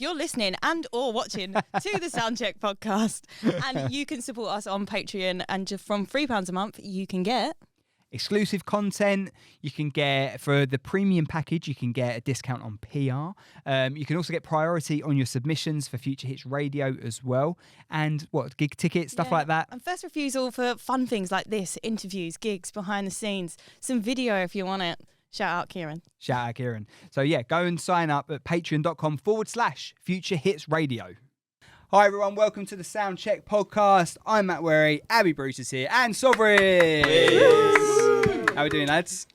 You're listening and or watching to the Soundcheck podcast, and you can support us on Patreon, and just from £3 a month you can get exclusive content. You can get, for the premium package, you can get a discount on PR. You can also get priority on your submissions for Future Hits Radio as well, and gig tickets, stuff like that, and first refusal for fun things like this: interviews, gigs, behind the scenes, some video if you want it. Shout out Kieran. So yeah, go and sign up at patreon.com/Future Hits Radio. Hi everyone, welcome to the Soundcheck podcast. I'm Matt Wherry, Abi Bruce is here, and Sovereign. How are we doing, lads?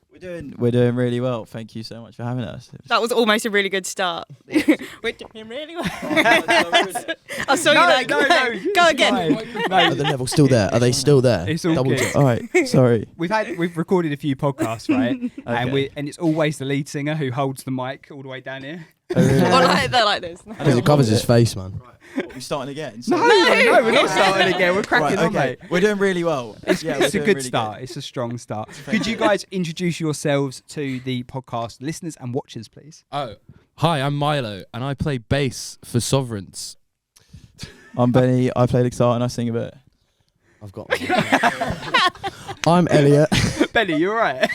We're doing really well. Thank you so much for having us. That was almost a really good start. We're doing really well. I saw you like, no, go again. No. Are the levels still there? Are they still there? It's all good. All right, sorry. We've recorded a few podcasts, right? Okay. And it's always the lead singer who holds the mic all the way down here. Oh, really? They're like this. Because it covers his face, man. Right. What, we starting again? No, we're not starting again. We're cracking on, mate. We're doing really well. It's a good start. It's a strong start. Could you guys introduce yourselves to the podcast listeners and watchers, please? Oh, hi, I'm Milo, and I play bass for Sovereigns. I'm Benny. I play the guitar and I sing a bit. I've got I'm Elliot. Benny, you're right.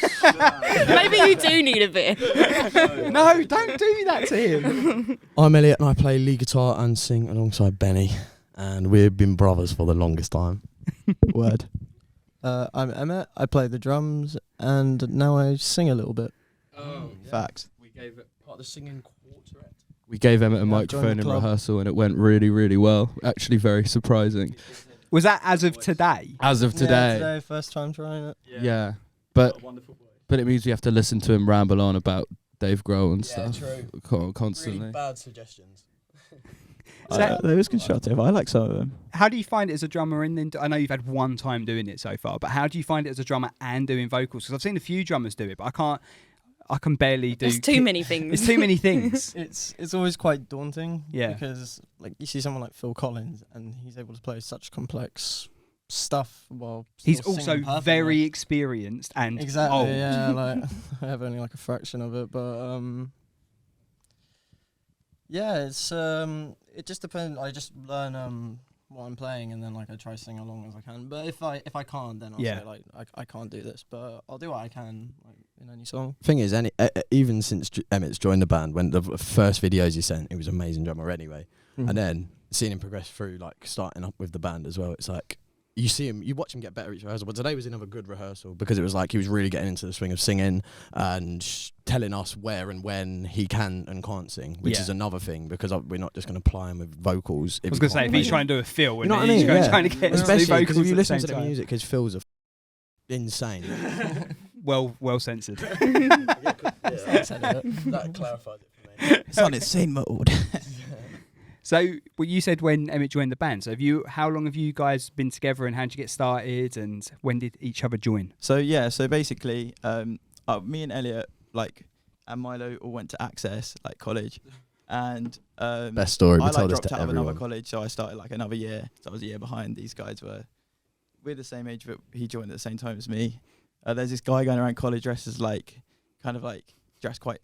Maybe you do need a bit. No, don't do that to him. I'm Elliot and I play lead guitar and sing alongside Benny. And we've been brothers for the longest time. Word. I'm Emmett. I play the drums and now I sing a little bit. Oh, yeah. Facts. We gave it part of the singing quartet. We gave Emmett a Yeah, microphone in rehearsal and it went really, really well. Actually, very surprising. Was that as of today? As of today. Yeah, today, first time trying it. Yeah. But it means you have to listen to him ramble on about Dave Grohl and stuff. Constantly. Really bad suggestions. They was constructive. I like some of them. How do you find it as a drummer? And then I know you've had one time doing it so far, but how do you find it as a drummer and doing vocals? Because I've seen a few drummers do it, but I can barely do. There's too many things. It's too many things. It's always quite daunting. Yeah. Because like you see someone like Phil Collins and he's able to play such complex stuff while He's still also singing perfectly. very experienced and exactly old. Yeah. Like I have only like a fraction of it, but yeah, it's it just depends. I just learn what I'm playing and then like I try to sing along as I can. But if I can't, then I'll say like I can't do this, but I'll do what I can like in any song. Thing is, even since Emmett's joined the band, when the first videos he sent, he was an amazing drummer anyway. And then seeing him progress through, like starting up with the band as well, it's like you see him, you watch him get better each rehearsal. But today was another good rehearsal because it was like he was really getting into the swing of singing and telling us where and when he can and can't sing, which is another thing because we're not just going to ply him with vocals. I was going to say, if he's trying to do a Phil, you know what I mean? Trying to get especially because if you at listen the to the same music, because Phil's insane. well censored. That clarifies it for me. It's on its scene mode. So, you said when Emmett joined the band. So, how long have you guys been together, and how did you get started, and when did each other join? So basically, me and Elliot, and Milo all went to Access, college, and best story. I told us dropped to out of everyone. another college, so I started another year. So I was a year behind. These guys we're the same age, but he joined at the same time as me. There's this guy going around college dressed as dressed quite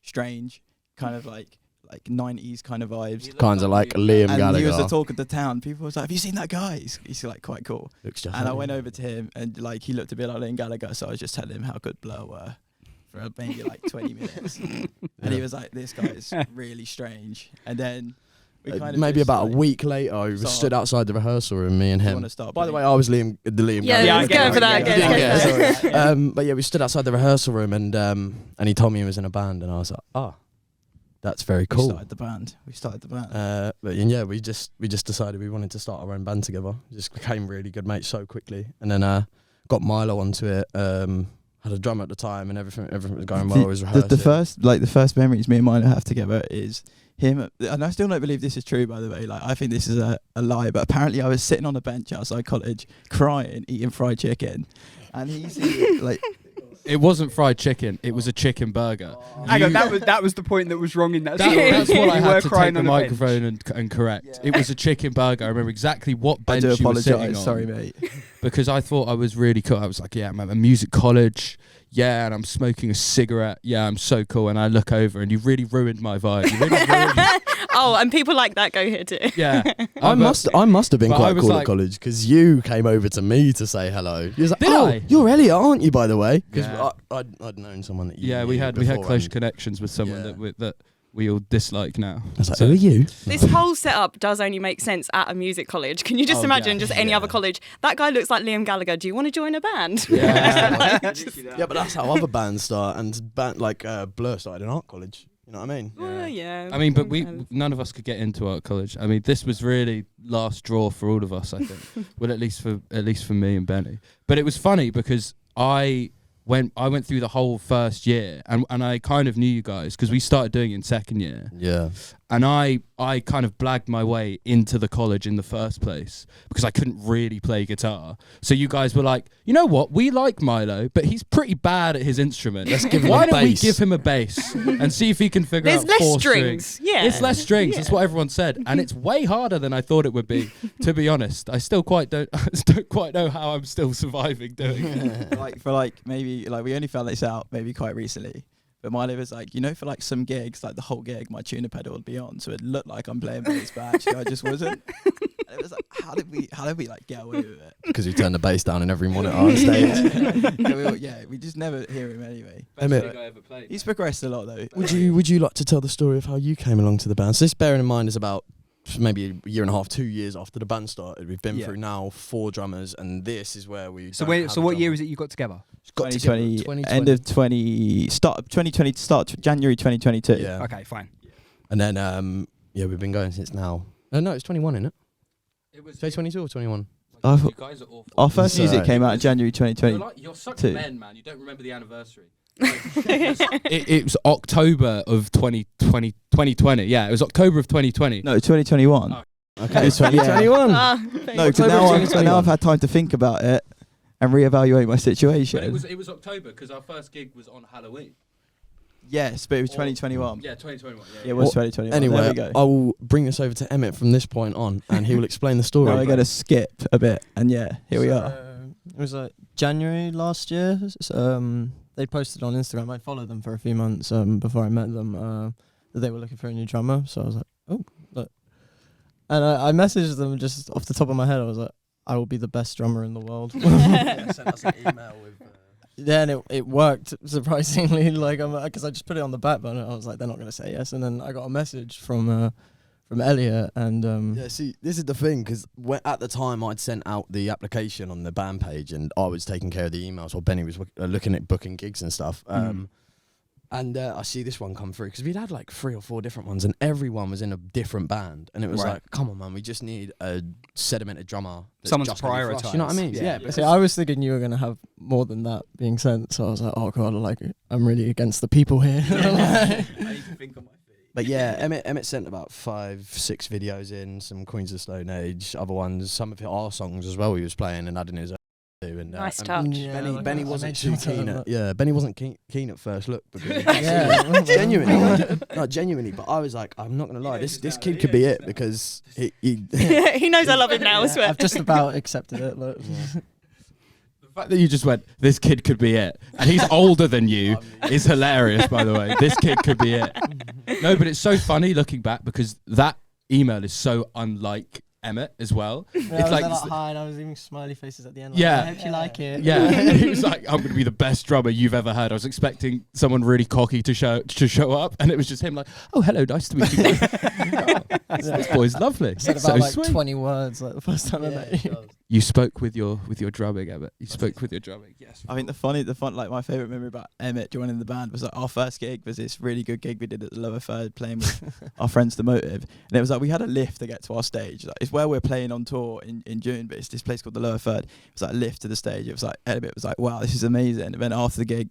strange, kind of like 90s kind of vibes. Kind of like Liam and Gallagher. he was the talk of the town. People was like, have you seen that guy? He's quite cool. Looks just and I like went him. over to him and he looked a bit like Liam Gallagher, so I was just telling him how good Blur were for maybe 20 minutes. And he was like, this guy is really strange. And then we kind of maybe about a week later, we stood outside the rehearsal room, me and him. By the way, I was Liam Gallagher. Let's go for that. But yeah, we stood outside the rehearsal room and he told me he was in a band and I was like, that's very cool. We started the band. But yeah, we just decided we wanted to start our own band together. Just became really good mates so quickly, and then got Milo onto it. Had a drummer at the time, and everything was going well. Was rehearsing. The first memories me and Milo have together is him, and I still don't believe this is true. By the way, I think this is a lie, but apparently I was sitting on a bench outside college, crying, eating fried chicken, and he's It wasn't fried chicken. It was a chicken burger. Hang on, that was the point that was wrong in that story. That's what I You had were to crying take the on a bench. microphone and correct. Yeah. It was a chicken burger. I remember exactly what bench I do you were sitting on. apologise. Sorry, mate. Because I thought I was really cool. I was like, yeah, I'm at a music college. Yeah, and I'm smoking a cigarette. Yeah, I'm so cool. And I look over and you really ruined my vibe. You really ruined Oh, and people like that go here too. Yeah. I must have been but I quite was cool like- at college because you came over to me to say hello. You was like, Did "Oh, I? you're Elliot, aren't you?" By the way, because Yeah. I'd known someone that you. Yeah, we knew had before, close and connections with someone Yeah. that we all dislike now. I was like, So- "Who are you?" This whole setup does only make sense at a music college. Can you just Oh, imagine yeah. just any other college? That guy looks like Liam Gallagher. Do you want to join a band? Yeah. Yeah, but that's how other bands start, and like Blur started in art college. You know what I mean? Well, yeah. I mean, but none of us could get into art college. I mean, this was really last straw for all of us, I think. Well, at least for me and Benny. But it was funny because I went through the whole first year, and I kind of knew you guys because we started doing it in second year. Yeah. And I kind of blagged my way into the college in the first place because I couldn't really play guitar. So you guys were like, you know what? We like Milo, but he's pretty bad at his instrument. Let's give him Why a don't we bass. give him a bass and see if he can figure There's out less 4 strings. Yeah. It's less strings. Yeah. That's what everyone said, and it's way harder than I thought it would be. To be honest, I still don't quite know how I'm still surviving doing it. for maybe we only found this out maybe quite recently. But Milo was like, for like some gigs, like the whole gig, my tuner pedal would be on, so it looked like I'm playing bass, but actually I just wasn't. And it was like, how did we like get away with it? Because you turned the bass down in every monitor on stage. We just never hear him anyway. Emmett, Best gig I ever played. He's progressed a lot though. would you like to tell the story of how you came along to the band? So this, bearing in mind, is about maybe a year and a half, 2 years after the band started. We've been through now 4 drummers, and this is where we. So what year was it you got together? 2020, end of 2020, start January 2022. Yeah. Okay, fine. And then we've been going since now. No, it's 21, isn't it? It was 2022 or 21? you guys are awful. Our first Sorry. music came out in January 2020. You're such Two. men, man. You don't remember the anniversary. It was October of 2020. Yeah, it was October of 2020. No, 2021. Oh. Okay, it's 2021. No, because now I've had time to think about it and reevaluate my But situation. it was October because our first gig was on Halloween. Yes, but it was 2021. Yeah, 2021. Yeah, it was 2021. Anyway, there we go. I will bring this over to Emmett from this point on, and he will explain the story. Now we're going to skip a bit, and here we are. It was January last year. They posted on Instagram. I followed them for a few months before I met them. That they were looking for a new drummer. So I was like, oh, look. And I messaged them just off the top of my head. I was like, I will be the best drummer in the world. Yeah, sent us an email with. Yeah, and it worked surprisingly. Because I just put it on the back burner. I was like, they're not going to say yes. And then I got a message from Elliot, and Yeah, see, this is the thing, because at the time I'd sent out the application on the band page, and I was taking care of the emails while Benny was looking at booking gigs and stuff. And I see this one come through, because we'd had like 3 or 4 different ones, and everyone was in a different band. And it was like, come on, man, we just need a sedimented drummer. Someone to just gonna be for us, prioritise. You know what I mean? Yeah. See, I was thinking you were going to have more than that being sent. So I was like, oh God, I'm really against the people here. I need to think on my feet. But yeah, Emmett sent about 5, 6 videos in, some Queens of the Stone Age, other ones, some of our songs as well he was playing and adding his own to. And, Nice touch. Yeah, Benny I wasn't made too sure keen to- at, yeah, Benny wasn't keen at first look. Because Yeah. genuinely, but I was like, I'm not going to lie, this kid could be it, because he He knows I love him now, I swear. I've just about accepted it. Look. The fact that you just went, this kid could be it, and he's older than you, is hilarious, by the way. This kid could be it. No, but it's so funny looking back, because that email is so unlike Emmett as well. Yeah, It's I was like, like hi, and I was even smiley faces at the end. Yeah. I hope you like it. yeah, he was like, I'm going to be the best drummer you've ever heard. I was expecting someone really cocky to show up, and it was just him like, oh, hello, nice to meet you. This boy's lovely. Said So about sweet. 20 words like the first time I met you. You spoke with your drumming, Emmett. You spoke with your drumming. Yes. I think the fun, like my favourite memory about Emmett joining the band was like our first gig was this really good gig we did at the Lower Third playing with our friends The Motive, and it was like we had a lift to get to our stage. Like, it's where we're playing on tour in June, but it's this place called the Lower Third. It was like a lift to the stage. It was like Emmett was like, wow, this is amazing. And then after the gig,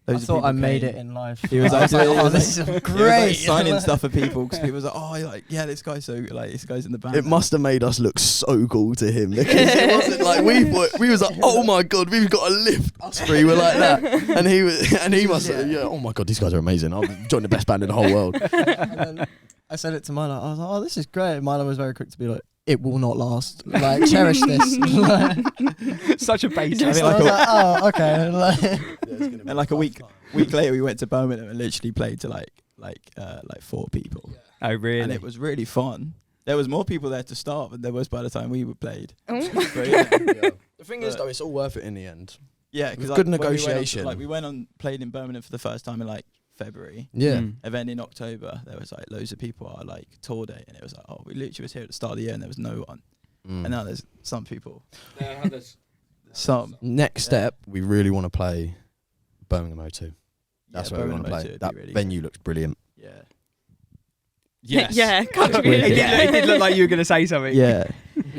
I loads of thought people I made came. it in life. He was I like, oh, this is he was, like, great. signing stuff for people because people was like, oh, like, yeah, this guy's this guy's in the band. It must have made us look so cool to him, because it wasn't like we was like, oh my god, we've got a lift. Us 3 were like that, and he must have, yeah, oh my god, these guys are amazing. I've joined the best band in the whole world. And then I said it to Milo. I was like, oh, this is great. Milo was very quick to be like, it will not last. Like, cherish this. Such a basic. I mean, I like was like, oh, okay. Like, and like a week later, we went to Birmingham and literally played to like 4 people. Oh, really? And it was really fun. There was more people there to start than there was by the time we were played. Oh. But yeah. The thing is, though, it's all worth it in the end. Yeah, With because good like, negotiation. we went on played in Birmingham for the first time in like February. Yeah. Mm. And then in October, there was like loads of people at our like tour day, and it was like, oh, we literally was here at the start of the year, and there was no one. Mm. And now there's some people. There's Some. Next step, we really want to play Birmingham O2. That's Yeah, where we want to Birmingham play. O2 would That be really venue looks brilliant. Yeah. Yes. Yeah, can't It, really. it did look like you were going to say something. Yeah.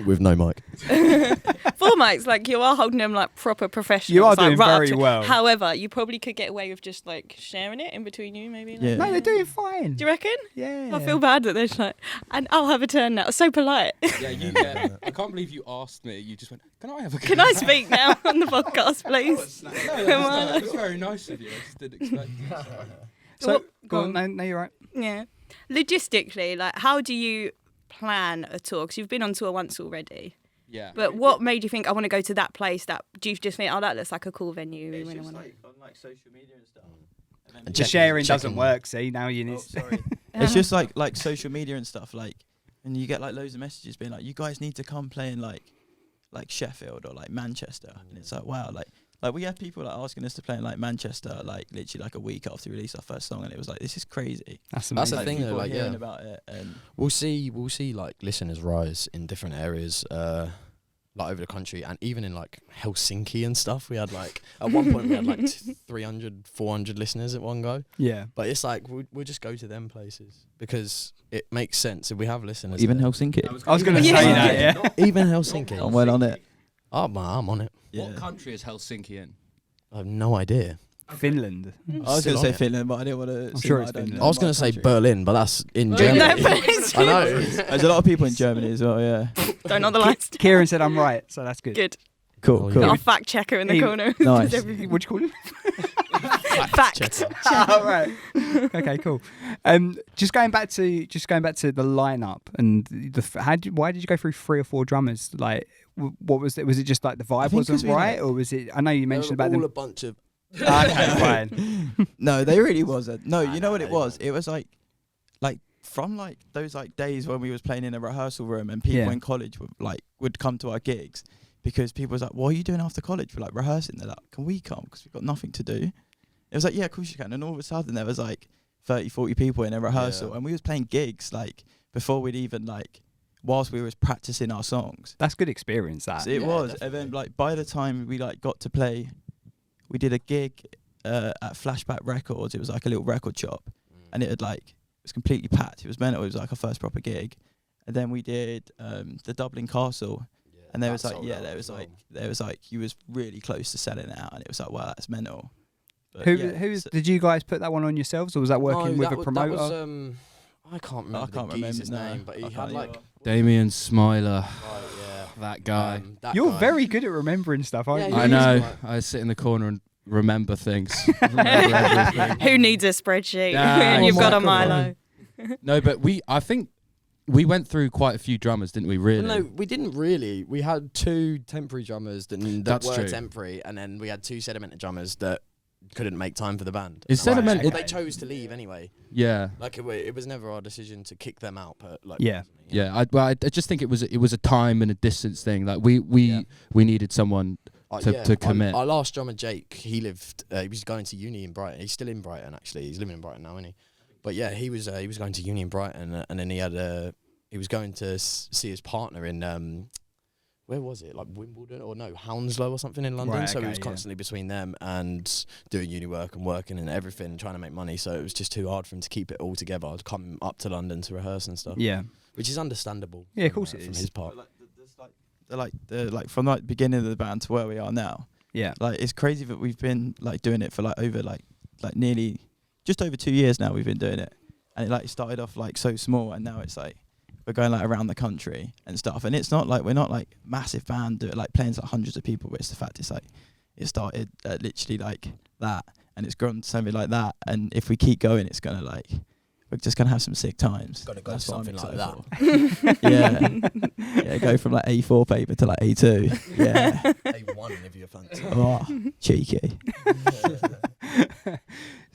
With no mic. 4 mics, like you are holding them like proper professionals. You are like, doing right up very to- well. However, you probably could get away with just like sharing it in between you, maybe. Like, Yeah. No, they're doing fine. Do you reckon? Yeah. I feel bad that they're just like, and I'll have a turn now. So polite. Yeah, you get. I can't believe you asked me. You just went, "Can I have a?" Can I speak now on the podcast, please? No, that was very nice of you. I just didn't expect it. So, What- go on. No, you're right. Yeah. Logistically, like, how do you plan a tour? Because you've been on tour once already. Yeah. But what made you think I want to go to that place? That do you just think, oh, that looks like a cool venue? It's we just wanna- like on like social media and stuff. And And The Checking- sharing doesn't checking- work. See, now you need. Oh, sorry. It's just like social media and stuff, like, and you get like loads of messages being like, you guys need to come play in like Sheffield or like Manchester, and it's like, wow, like we had people like asking us to play in like Manchester like literally like a week after we released our first song, and it was like, this is crazy. That's That's amazing. the thing, though, people like, hearing yeah. about it, and We'll see like listeners rise in different areas, like over the country, and even in like Helsinki and stuff. We had like at one point we had like 300, 400 listeners at one go. Yeah. But it's like we'll just go to them places because it makes sense if we have listeners. even there. Helsinki. I was going to Yeah. say that. Yeah. Even Helsinki. I'm well on it. Oh, I'm on it. Yeah. What country is Helsinki in? I have no idea. Finland. I was Still going to say on it. Finland, but I didn't want to. I'm sure it's Finland. I was going to say Berlin, but that's in No, Germany. but it's I know. There's a lot of people in Germany as well. Yeah. Don't know the lines. Kieran said I'm right, so that's good. Good. Cool. Oh, Cool. Got a fact checker in the He- corner. Nice. Does everything- What'd you call it? Fact. Oh, right. Okay, cool. Just going back to the lineup and why did you go through 3 or 4 drummers? Like, what was it? Was it just like the vibe think 'cause wasn't we right, like- or was it? I know you mentioned about all them. a bunch of. Okay, fine. No, they really wasn't. No, Nah, you know what nah, it they was? It was like from like those like days when we was playing in a rehearsal room and people Yeah. in college would come to our gigs because people was like, what are you doing after college? We're like rehearsing. They're like, can we come? Because we've got nothing to do. It was like, yeah, of course you can. And all of a sudden there was like 30, 40 people in a rehearsal, Yeah. and we was playing gigs like before we'd even like whilst we was practicing our songs. That's good experience. That. So it Yeah, was. And definitely. then like by the time we like got to play, we did a gig at Flashback Records. It was like a little record shop, and it had like it was completely packed. It was mental. It was like our first proper gig. And then we did the Dublin Castle, and there was like there was like you was really close to selling it out, and it was like, wow, that's mental. But Did you guys put that one on yourselves, or was that working with a promoter? That was, I can't remember. I can't remember his his name, name, but he I had can't like. either. Damien Smiler, Yeah. that guy. That You're guy. very good at remembering stuff, aren't Yeah, you? he I is know. quite- I sit in the corner and remember things. Remember everything. Who needs a spreadsheet? Yeah, You've got a exactly. Milo. No, but I think we went through quite a few drummers, didn't we? Really? Well, no, we didn't really. We had 2 temporary drummers that That's were true. temporary, and then we had 2 sedimented drummers that couldn't make time for the band. Is And Sediment- well, they chose to leave anyway. Yeah. Like it was never our decision to kick them out. But like, Yeah. Yeah, I just think it was a time and a distance thing. Like we needed someone to commit. Our last drummer, Jake, he lived. He was going to uni in Brighton. He's still in Brighton, actually. He's living in Brighton now, isn't he? But yeah, he was going to uni in Brighton, and then he was going to see his partner in where was it? Like Wimbledon or no, Hounslow or something in London. Right, So he okay, was yeah. constantly between them and doing uni work and working and everything, trying to make money. So it was just too hard for him to keep it all together. I'd come up to London to rehearse and stuff. Yeah. Which is understandable. Yeah, of from, course it from is. his part. Like from like beginning of the band to where we are now. Yeah. Like it's crazy that we've been like doing it for like over like nearly just over 2 years now. We've been doing it, and it like started off like so small, and now it's like we're going like around the country and stuff. And it's not like we're not like massive band like playing to like hundreds of people, but it's the fact it's like it started literally like that, and it's grown to something like that. And if we keep going, it's gonna like we're just gonna have some sick times. Gotta go That's what I'm something like excited that. for. Yeah, go from like A4 paper to like A2. Yeah. A1 if you're fancy. Oh, cheeky.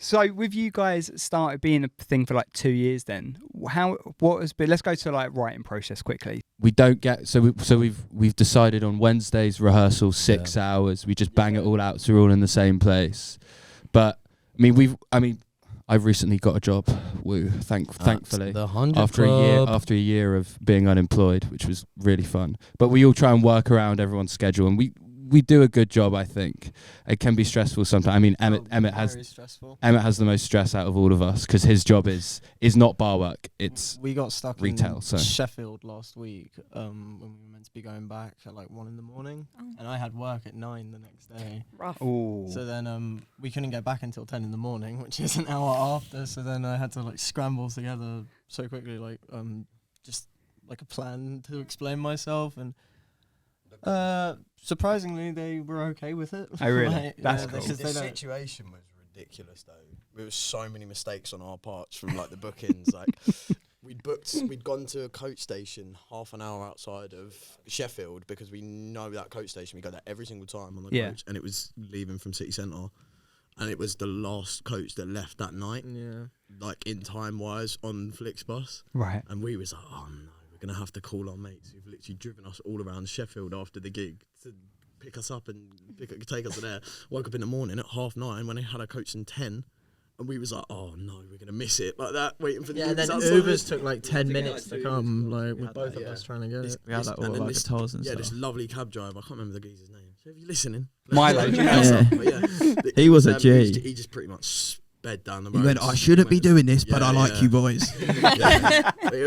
So with you guys started being a thing for like 2 years then, what has been, let's go to like writing process quickly. We don't get, we've decided on Wednesdays rehearsal 6 hours. We just bang it all out, so we're all in the same place. But I've recently got a job. Woo! Thankfully, the 100 after a year of being unemployed, which was really fun. But we all try and work around everyone's schedule, and we do a good job. I think it can be stressful sometimes. I mean, Emmett has the most stress out of all of us because his job is not bar work. It's we got stuck retail. In so Sheffield last week when we were meant to be going back at like 1 a.m, and I had work at 9 the next day. Rough. Ooh. So then we couldn't get back until 10 a.m, which is an hour after. So then I had to like scramble together so quickly, like just like a plan to explain myself, and surprisingly they were okay with it. Oh really? Like, That's cool. The situation was ridiculous though. There was so many mistakes on our parts from like the bookings. Like we'd gone to a coach station half an hour outside of Sheffield because we know that coach station. We go there every single time on the coach, and it was leaving from city centre, and it was the last coach that left that night. Yeah, like in time wise on Flixbus. Right. And we was like, oh no, we're gonna have to call our mates who've literally driven us all around Sheffield after the gig to pick us up and take us to there. Woke up in the morning at 9:30 when they had our coach in 10. And we was like, oh no, we're going to miss it. Like that, waiting for the Ubers. Yeah, then Ubers took like 10 minutes to come, like with both of us trying to get it. We had like all like the tolls and stuff. This lovely cab driver, I can't remember the geezer's name. So if you're listening. Milo, do you know? He was a G. He just pretty much sped down the road. He went, I shouldn't be doing this, but I like you boys.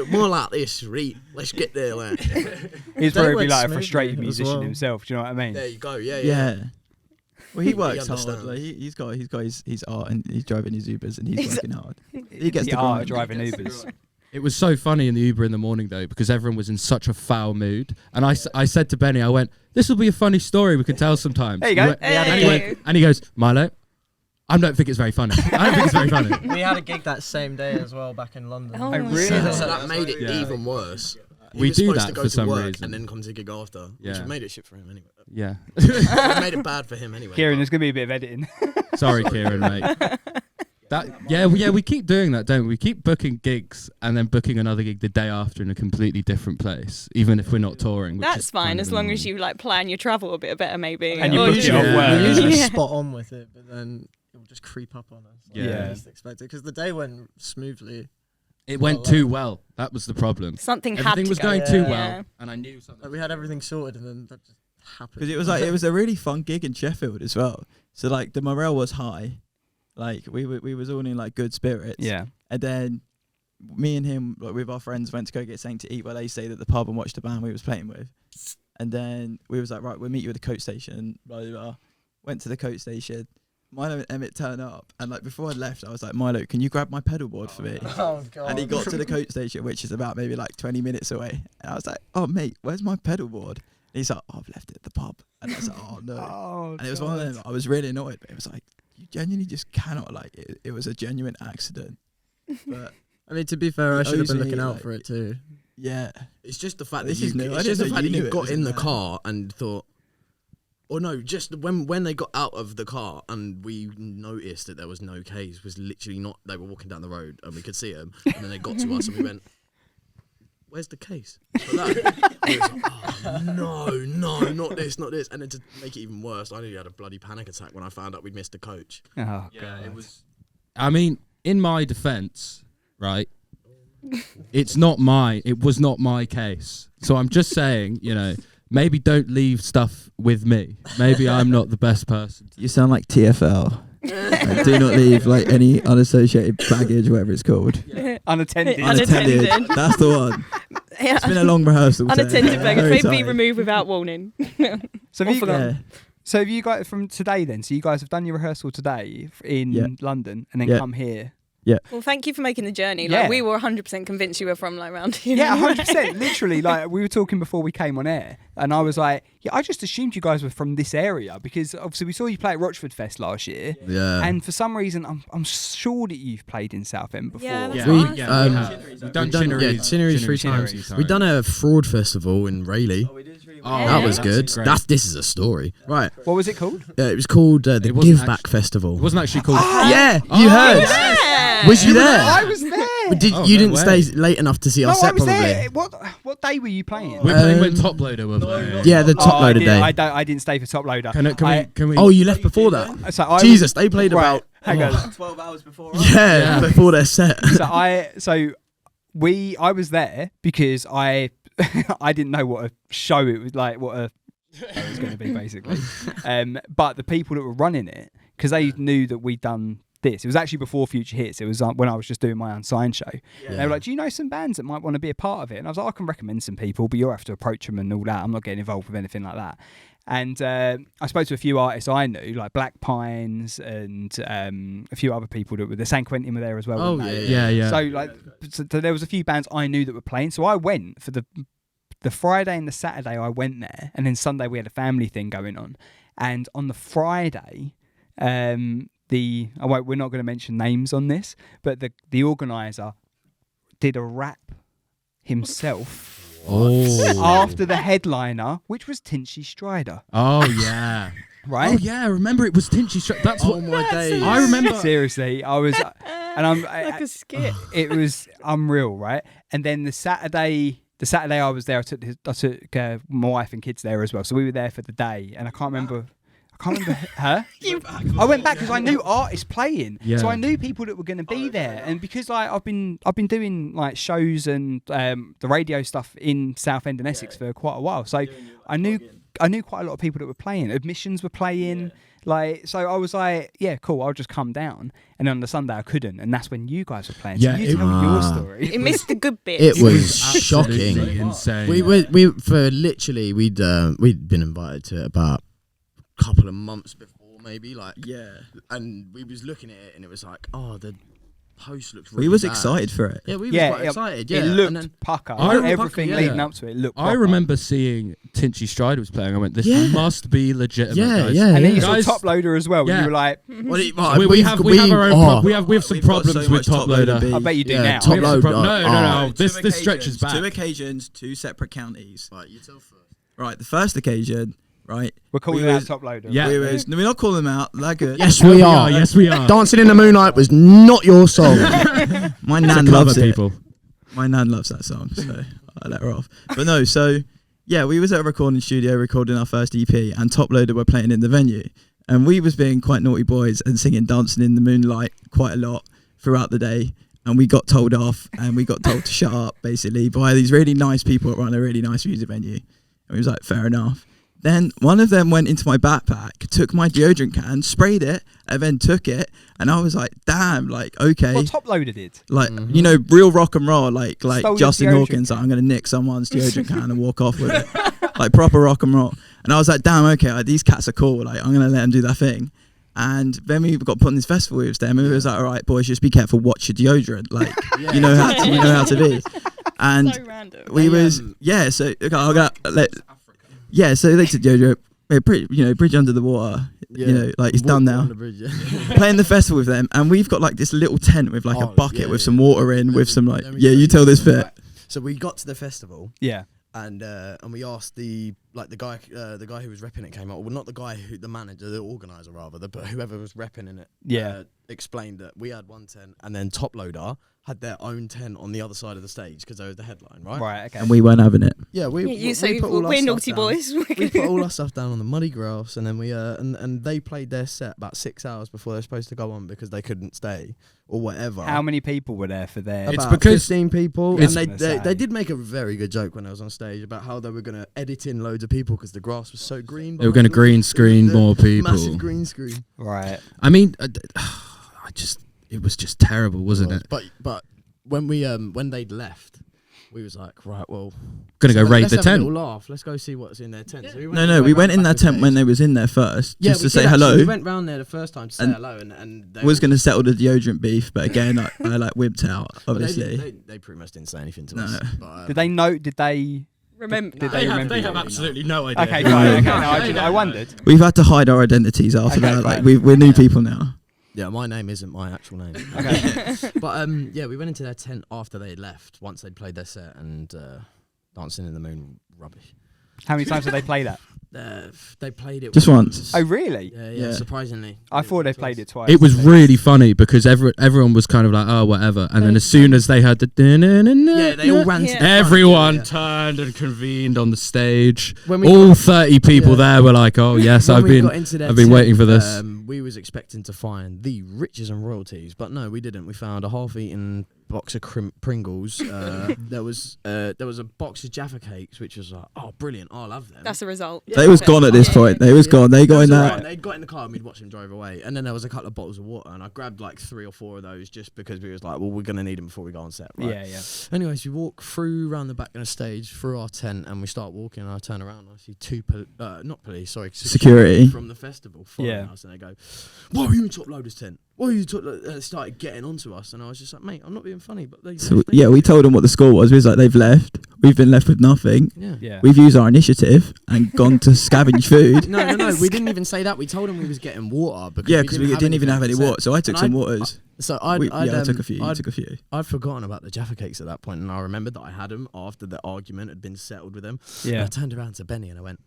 More like this, let's get there, lad. He's probably like a frustrated musician himself, do you know what I mean? There you go, yeah. Well, he works hard. Like, he's got his art, and he's driving his Ubers, and he's working hard. He gets the art of driving Ubers. It was so funny in the Uber in the morning though, because everyone was in such a foul mood, and I said to Benny, I went, "This will be a funny story we can tell sometimes." There you go. And he goes, "Milo, I don't think it's very funny. I don't think it's very funny." We had a gig that same day as well back in London. Oh, really? So that made it even worse. We do that to go for to some work reason, and then come to a gig after, which made it shit for him anyway. Yeah, it made it bad for him anyway. Kieran, there's going to be a bit of editing. Sorry, Kieran, mate. We keep doing that, don't we? We keep booking gigs and then booking another gig the day after in a completely different place, even if we're not touring. That's fine, as long as you like plan your travel a bit better, maybe. And you book it off work. We're usually spot on with it, but then it will just creep up on us. Like, Yeah. least expected, because the day went smoothly. It went too well. That was the problem. Something had Everything to was go. going too Yeah. well, and I knew something. Like, we had everything sorted, and then that just happened. Because it was a really fun gig in Sheffield as well. So like the morale was high, like we was all in like good spirits. Yeah. And then me and him, like, with our friends, went to go get something to eat while they stayed at the pub and watched the band we was playing with. And then we was like, right, we'll meet you at the coach station. Blah blah blah. Went to the coach station. Milo and Emmett turn up, and like before I left, I was like, Milo, can you grab my pedal board for me? Oh god! And he got to the coach station, which is about maybe like 20 minutes away. And I was like, oh mate, where's my pedal board? And he's like, oh, I've left it at the pub. And I was like, oh no. And it was one of them. I was really annoyed, but it was like, you genuinely just cannot, like, it was a genuine accident. But I mean, to be fair, I should have been looking out like, for it too. Yeah, It's just the fact that This is new. I it's just didn't the know fact you that knew you it got was in in the there. car and thought, or no, just when they got out of the car and we noticed that there was no case, was literally not. They were walking down the road and we could see them, and then they got to us and we went, "Where's the case?" Like that. We was like, oh, no, not this. And then to make it even worse, I nearly had a bloody panic attack when I found out we'd missed the coach. Oh, Yeah, God. it was. I mean, in my defence, right? It was not my case. So I'm just saying, maybe don't leave stuff with me. Maybe I'm not the best person. you sound like TFL. Like, do not leave like any unassociated baggage, whatever it's called. Unattended. Unattended. That's the one. Yeah. It's been a long rehearsal. Unattended baggage Very may be tired. removed without warning. So have, Yeah. so have you guys from today then? So you guys have done your rehearsal today in London and then come here. Well, thank you for making the journey. Yeah. Like, we were 100% convinced you were from like around here. Yeah, 100%. Literally, like we were talking before we came on air, and I was like, "Yeah, I just assumed you guys were from this area because obviously we saw you play at Rochford Fest last year, Yeah. and for some reason I'm sure that you've played in Southend before." Yeah, that's We- nice. We've done Chinnery's 3 times. We've done a fraud festival in Rayleigh. Oh, That was that's good. great. This is a story, right? What was it called? It was called the It wasn't Give Back Festival. It wasn't actually called. Yeah, you heard. Yeah. Was you there? I was there. You didn't stay late enough to see our No, I set, was probably. there. What day were you playing? We're playing when Top Loader were playing. Yeah, the Top Loader day. I didn't stay for Top Loader. Can we? Oh, you left before that? So I Jesus, they played right, about hang on. 12 hours before. yeah, before their set. I was there because I didn't know what a show it was like, what a it was going to be basically. But the people that were running it, because they knew that we'd done this. It was actually before Future Hits. It was when I was just doing my unsigned show. They were like, "Do you know some bands that might want to be a part of it?" And I was like, "I can recommend some people, but you'll have to approach them and all that. I'm not getting involved with anything like that." And I spoke to a few artists I knew, like Black Pines and a few other people that were the San Quentin were there as well. Oh, weren't they? yeah. So there was a few bands I knew that were playing. So I went for the Friday and the Saturday. I went there, and then Sunday we had a family thing going on. And on the Friday, we're not going to mention names on this, but the organizer did a rap himself. After the headliner, which was Tinchy Strider. Oh yeah. Right? Oh yeah. I remember it was Tinchy Strider. That's what. my days. I remember. Seriously, I was, and I'm Like a skit. It was unreal, right? And then the Saturday I was there. I took my wife and kids there as well, so we were there for the day. And I can't remember her. I went back because I knew artists playing, so I knew people that were going to be there. And because I've been doing like shows and the radio stuff in Southend and Essex for quite a while, so I knew quite a lot of people that were playing. Admissions were playing. So I was like, yeah, cool, I'll just come down. And on the Sunday I couldn't, and that's when you guys were playing. So you tell your story. It missed the good bits. It was shocking. Insane. We'd been invited to it about a couple of months before, maybe and we was looking at it, and it was like, oh, the post looks really We was bad. excited for it. Yeah, we was quite excited. Yeah, It looked and then, pucker. I- Everything yeah. leading up to it looked I proper. remember seeing Tinchy Strider was playing. I went, this Yeah. must be legitimate. Yeah, guys. yeah. And then you saw Guys- Top Loader as well. Yeah. And you were like, We have our own. We have some We've got problems so with much Top Loader. beef. I bet you do Yeah, now. Top We have some Loader. No. This Two stretches occasions, back. 2 occasions, 2 separate counties. Right, you tell first. Right, the first occasion, right? We're calling we out was- Top Loader. Yeah. We're not calling them out. They're good. Yes, we are. Yes, we are. Dancing in the Moonlight was not your song. My To nan cover loves it. people. My nan loves that song, so I let her off. But no, so yeah, we was at a recording studio recording our first EP, and Top Loader were playing in the venue, and we was being quite naughty boys and singing "Dancing in the Moonlight" quite a lot throughout the day, and we got told off, and we got told to shut up basically by these really nice people that run a really nice music venue, and we was like, fair enough. Then one of them went into my backpack, took my deodorant can, sprayed it, and then took it. And I was like, damn, like, okay. What Top Loader did. Like, you know, real rock and roll, like Stole your Justin deodorant Hawkins, like, I'm going to nick someone's deodorant can and walk off with it. Like, proper rock and roll. And I was like, damn, okay, like, these cats are cool. Like, I'm going to let them do that thing. And then we got put on this festival with them, and we was like, all right, boys, just be careful, watch your deodorant. Like, you know how to be. And So random. we was, so, okay, I'll go, so they took deodorant. Bridge under the water. You know, like it's done now. Playing the festival with them, and we've got like this little tent with like a bucket with some water in, with some like you tell this bit. So we got to the festival. Yeah. And we asked the guy who was repping it came up. Well, not the guy the manager, the organizer rather, but whoever was repping in it. Yeah. Explained that we had one tent, and then Top Loader had their own tent on the other side of the stage because they was the headline, right? Right. Okay. And we weren't having it. Yeah, we You put all our we're stuff naughty down. boys. We put all our stuff down on the muddy grass, and then we and they played their set about 6 hours before they were supposed to go on because they couldn't stay or whatever. How many people were there for their? It's About because 15 people, it's- and I'm gonna say. they did make a very good joke when I was on stage about how they were going to edit in loads of people because the grass was so green. They were going to green screen more people. Massive green screen. Right. I mean, it was just terrible, wasn't it? But when we when they'd left, we was like, right, well, Gonna go raid let's the have tent. A little laugh. Let's go see what's in their tent. So We went in that tent when they was in there first, just to say hello. We went round there the first time to say And hello, and they Was going to settle the deodorant beef, but again, I like whipped out. but Obviously, they pretty much didn't say anything to No. us. But, Did they know? Did they? Remember? Did they remember? you? absolutely no idea. Okay. Fine. Okay. No, I wondered. we've had to hide our identities after Okay, that. Like fine. we're new people now. Yeah, my name isn't my actual name. Okay. But yeah, we went into their tent after they left, once they'd played their set, and Dancing in the Moon, rubbish. How many times did they play that? They played it Just once. Oh, really? Yeah, surprisingly. I thought they played it twice. It was really funny because everyone was kind of like, oh, whatever. And then as soon as they heard the... Yeah, they all ran to the front. Everyone turned and convened on the stage. When we All got- 30 people there were like, oh, yes, When I've we got into their been tent, waiting for this. We was expecting to find the riches and royalties, but no, we didn't. We found a half-eaten box of Pringles. There was a box of Jaffa cakes, which was like, oh, brilliant! I'll have them. That's a result. They was gone at this point. They was gone. They got in That's there. all right. They got in the car and we'd watch them drive away. And then there was a couple of bottles of water, and I grabbed like 3 or 4 of those just because we was like, well, we're gonna need them before we go on set, right? Yeah. Anyways, we walk through around the back of the stage, through our tent, and we start walking. And I turn around and I see 2 not police, sorry, Security. from the festival following Yeah. us, and they go, "Why are you in Top Loader's tent? Why are you?" Started getting onto us, and I was just like, "Mate, I'm not being funny, but they." So yeah, we told them what the score was. We was like, they've left. We've been left with nothing. Yeah. We've used our initiative and gone to scavenge food. No. We didn't even say that. We told them we was getting water because Yeah, because we didn't even have any anything water. So I took And some waters. So I took a few. You took a few. I'd forgotten about the Jaffa cakes at that point, and I remembered that I had them after the argument had been settled with them. And Yeah. I turned around to Benny and I went,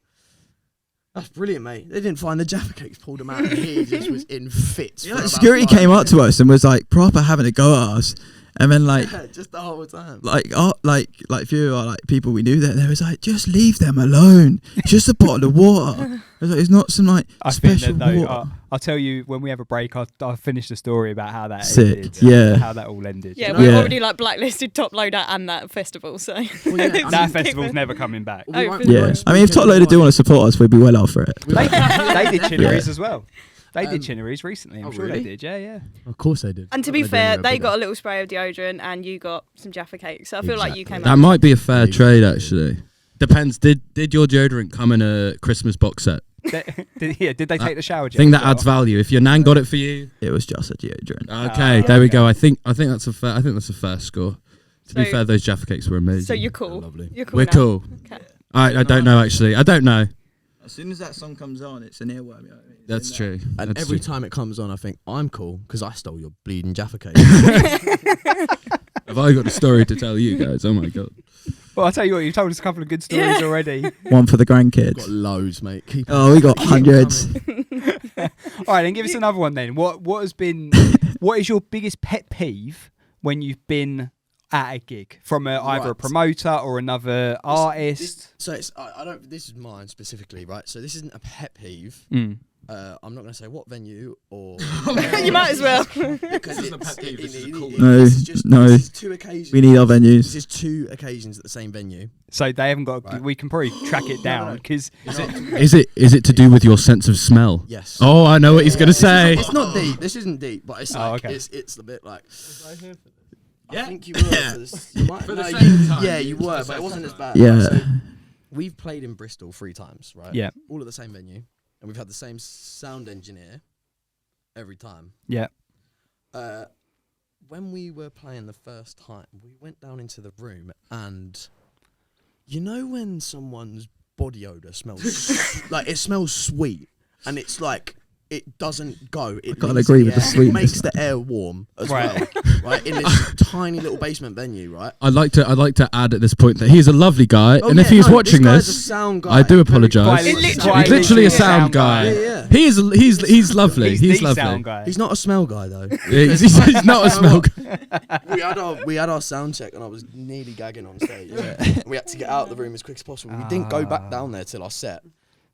"That's brilliant, mate. They didn't find the Jaffa cakes, pulled them out, and he just was in fits." Yeah, security came up to us and was like proper having a go at us, and then like just the whole time. like a few of our people we knew there was like, just leave them alone. It's just a bottle of water. I was like, it's not some like I think special that though, water. I'll tell you when we have a break. I'll finish the story about how that Sick, ended. yeah. How that all ended. Yeah, you know? we've Yeah. already like blacklisted Top Loader and that festival, so That festival's never coming back. Oh, Yeah, I mean, if Top Loader do want to support us, we'd be well up for it. They did Chinneries as well. They did Chinneries recently. I'm sure really? they did. Yeah. Of course they did. And to be fair, they got a little spray of deodorant and you got some Jaffa cakes. So I feel like you came That out. might be a fair trade, actually. Depends. Did your deodorant come in a Christmas box set? Did they take the shower I gel? think that adds value. If your nan got it for you, It was just a deodorant. okay, there we go. I think that's a fair score. To be So- fair, those Jaffa cakes were amazing. So you're cool. Lovely. You're cool. We're now. cool. Okay. I don't know actually. I don't know. As soon as that song comes on, it's an earworm. You know what I mean? That's true. And That's every true. time it comes on, I think I'm cool because I stole your bleeding Jaffa cake. Have I got a story to tell you guys? Oh my god. Well, I'll tell you what. You've told us a couple of good stories already. One for the Got grandkids. loads, mate. Keep Oh, we got keep hundreds. coming. All right, then give us another one then. What is your biggest pet peeve when you've been at a gig from either a Right. promoter or another artist? So it's I don't. This is mine specifically, right? So this isn't a pet peeve. Mm. I'm not going to say what venue or. You might as well. Because This isn't a pet peeve, this is a call. No, this is just, no. This is 2 occasions. We need our This venues. is 2 occasions at the same venue. So they haven't got. Right. We can probably track it down because Is it to do with your sense of smell? Yes. Oh, I know what he's gonna say. It's not deep. This isn't deep, but it's like okay. it's a bit like. Yeah. I think you were. For this, you might, For the no, second you- time, Yeah, you you for the were, but it second wasn't as bad. Yeah. So we've played in Bristol 3 times, right? Yeah. All at the same venue, and we've had the same sound engineer every time. yeah. When we were playing the first time, we went down into the room, and you know when someone's body odor smells like it smells sweet, and it's like it doesn't go. It can't leaves agree with the air, sweetness. makes the air warm as Right. well, right? In this tiny little basement venue, right? I'd like to add at this point that he's a lovely guy, Oh, and if yeah, he's no, watching this, guy's a this, sound guy. I do Very- apologise. Quite He's literally- literally a sound guy. Yeah, yeah. He is. He's lovely. He's He's the lovely. sound guy. He's not a smell guy though. He's not a smell guy. We had our sound check and I was nearly gagging on stage. We had to get out of the room as quick as possible. We didn't go back down there till our set,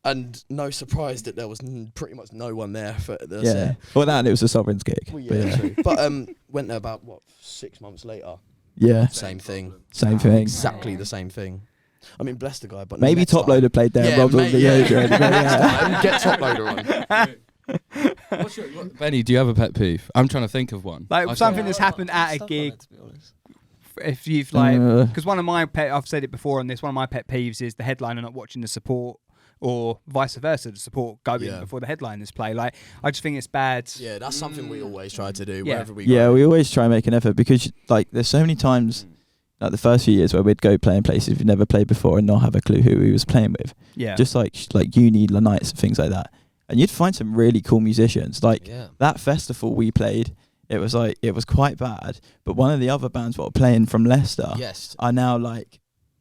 and no surprise that there was pretty much no one there for the Yeah. set. Well, that and it was a Sovereign's gig. Well, But yeah, yeah. true. But went there about 6 months later. Yeah. Same thing. Same thing. Exactly the same thing. I mean, bless the guy, but Maybe next Top time- Loader played there and Yeah, robbed all mate, the yeah. deodorant. But Next yeah. time, get Top Loader on. Benny, do you have a pet peeve? I'm trying to think of one. Like something that's happened at a gig. If you've like, because one of my I've said it before on this. One of my pet peeves is the headliner not watching the support, or vice versa, the support going Yeah. before the headliners play. Like, I just think it's bad. Yeah, that's something we always try to do Yeah. wherever we Yeah, go. we always try and make an effort because like there's so many times like the first few years where we'd go play in places we've never played before and not have a clue who we was playing with. Yeah, Just like uni nights and things like that. And you'd find some really cool musicians. Like Yeah. that festival we played, it was quite bad. But one of the other bands that were playing from Leicester Yes. are now like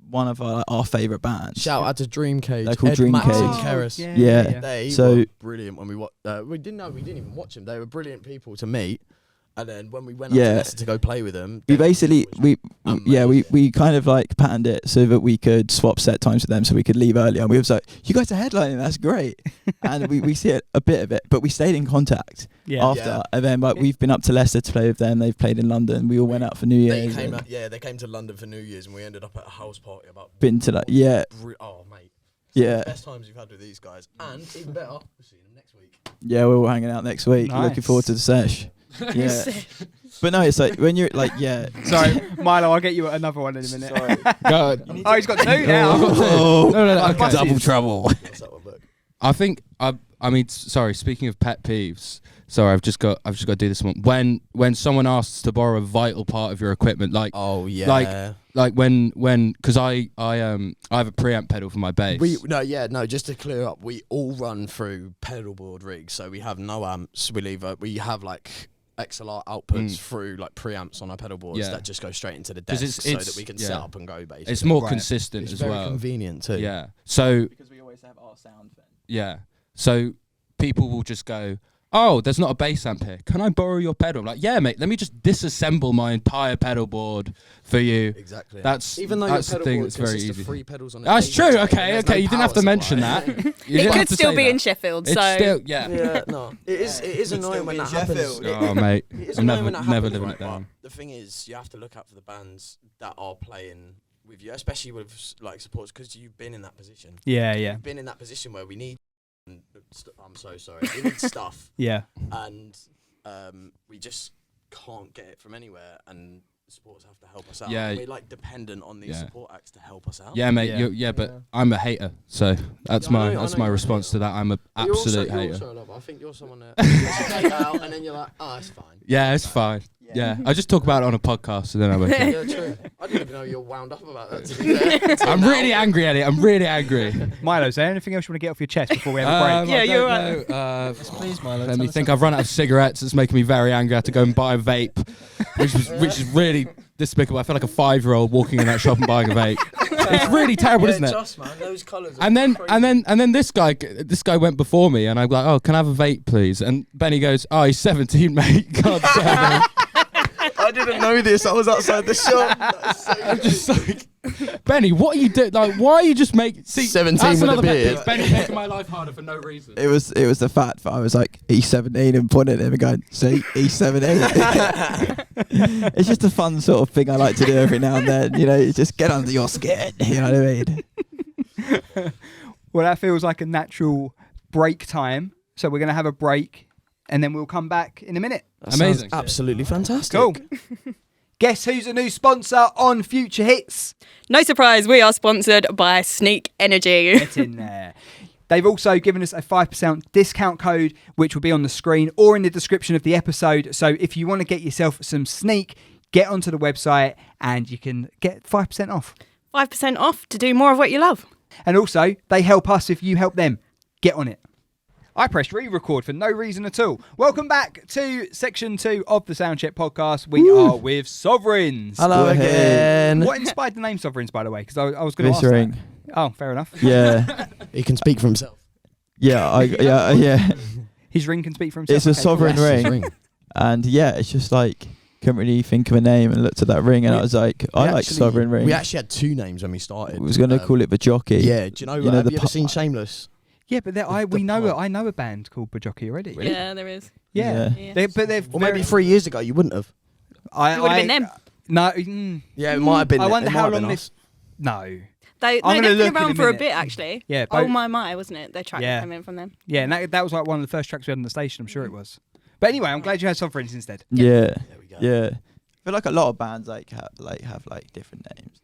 one of our favourite bands. Shout out to Dream Cage. They're called Ed, Dream Max, Cage. and Keris. Yeah. They So- were brilliant when we watched. We didn't even watch them. They were brilliant people to meet. And then when we went up to Leicester to go play with them, We basically we amazing. kind of like patterned it so that we could swap set times with them, so we could leave earlier. And we was like, "You guys are headlining, that's great." And we see it, a bit of it, but we stayed in contact after. Yeah. And then we've been up to Leicester to play with them. They've played in London. We all went out for New They Year's. came to London for New Year's, and we ended up at a house party about. Been to that, Oh mate. yeah, Best times you've had with these guys, and even better, we're seeing them next week. yeah. We're all hanging out next week. Nice. Looking forward to the sesh. Yeah, but no, it's like when you're like, Sorry, Milo, I'll get you another one in a minute. Sorry. Go ahead. Oh, he's got two now. Oh. No, Like okay. buses. Double trouble. What's up with book? I think I mean, sorry. Speaking of pet peeves, sorry, I've just got to do this one. When someone asks to borrow a vital part of your equipment, like Oh yeah. like when because I have a preamp pedal for my bass. Just to clear up, we all run through pedal board rigs, so we have no amps. We have like XLR outputs through like preamps on our pedal boards that just go straight into the 'Cause desk it's- so that we can set up and go basically. it's more Right. consistent It's as very well. convenient too. Yeah. So Because we always have our sound then. yeah. So people will just go, "Oh, there's not a bass amp here. Can I borrow your pedal?" I'm like, yeah, mate. Let me just disassemble my entire pedal board for you. Exactly. That's Even though that's your the pedal thing board that's very consists of easy. 3 pedals on a That's bass true. track, Okay. there's no You didn't have to power mention supply. that. You It didn't have could to still say be that. in Sheffield, It's so still yeah. Yeah, no. It is annoying when that happens. Oh mate, It is I'm annoying when that never happens, living right, it down. but the thing is, you have to look out for the bands that are playing with you, especially with like supports, because you've been in that position. Yeah. You've been in that position where we need. I'm so sorry. We need stuff, Yeah. and we just can't get it from anywhere, and supports have to help us out. Yeah. And we're like dependent on these Yeah. support acts to help us out. Yeah, mate. Yeah. But I'm a hater, so that's Yeah, I know my you're a response hater. to that. I'm a But you're absolute also, hater. You're also a lover. I think you're someone that you take it out, and then you're like, oh, it's fine. Yeah, it's fine. Yeah, I just talk about it on a podcast, and then I'm okay. Yeah, true. I didn't even know you're wound up about that. To be fair. I'm really angry, Elliot. I'm really angry. Milo, is there anything else you want to get off your chest before we have a break? Yeah, I you're don't know. Please, Milo. Let me think. I've run out of cigarettes. It's making me very angry. I had to go and buy a vape, which is really despicable. I feel like a 5-year-old walking in that shop and buying a vape. It's really terrible, isn't it? Just, man, those colours. And then this guy went before me, and I'm like, "Oh, can I have a vape, please?" And Benny goes, "Oh, he's 17, mate. God damn it." I didn't know this. I was outside the shop. I'm just like, Benny, what are you doing? Like, why are you just making 17 that's with a another pet beard. peeve. Benny making my life harder for no reason. It was the fact that I was like, he's 17 and pointing at him and going, see, he's 17. It's just a fun sort of thing I like to do every now and then. You know, you just get under your skin. You know what I mean? Well, that feels like a natural break time. So we're going to have a break and then we'll come back in a minute. Amazing. Absolutely fantastic. Cool. Guess who's a new sponsor on Future Hits? no surprise, we are sponsored by Sneak Energy. Get in there. They've also given us a 5% discount code, which will be on the screen or in the description of the episode. So if you want to get yourself some Sneak, get onto the website and you can get 5% off. 5% off to do more of what you love. And also, they help us if you help them. Get on it. I pressed re-record for no reason at all. Welcome back to section 2 of the Soundcheck podcast. We are with Sovereigns. Hello again. What inspired the name Sovereigns, by the way? Because I was going to ask Ring. that. Oh, fair enough. Yeah. He can speak for himself. Yeah. His ring can speak for himself. It's a Okay, sovereign cool. ring. And yeah, it's just like, couldn't really think of a name and looked at that ring and I was like, I like sovereign ring. We actually had 2 names when we started. We was going to call it the jockey. Yeah, do you know, You know, have the you ever pu- seen Shameless? Yeah, but I The pub. know a band called Bajoki already. Yeah, there is. Yeah. Yeah. But they've Or maybe 3 years ago you wouldn't have. I It would have been them. No, Yeah, it might have been. I wonder it might how have been long us. this. No. They've I'm gonna been look in a around for a minute. bit, actually. Yeah. Oh My, wasn't it? Their track Yeah. that came in from them. Yeah, and that was like one of the first tracks we had on the station. I'm sure it was. But anyway, I'm glad you had Sovereigns instead. Yeah. There we go. Yeah. I feel like a lot of bands have different names.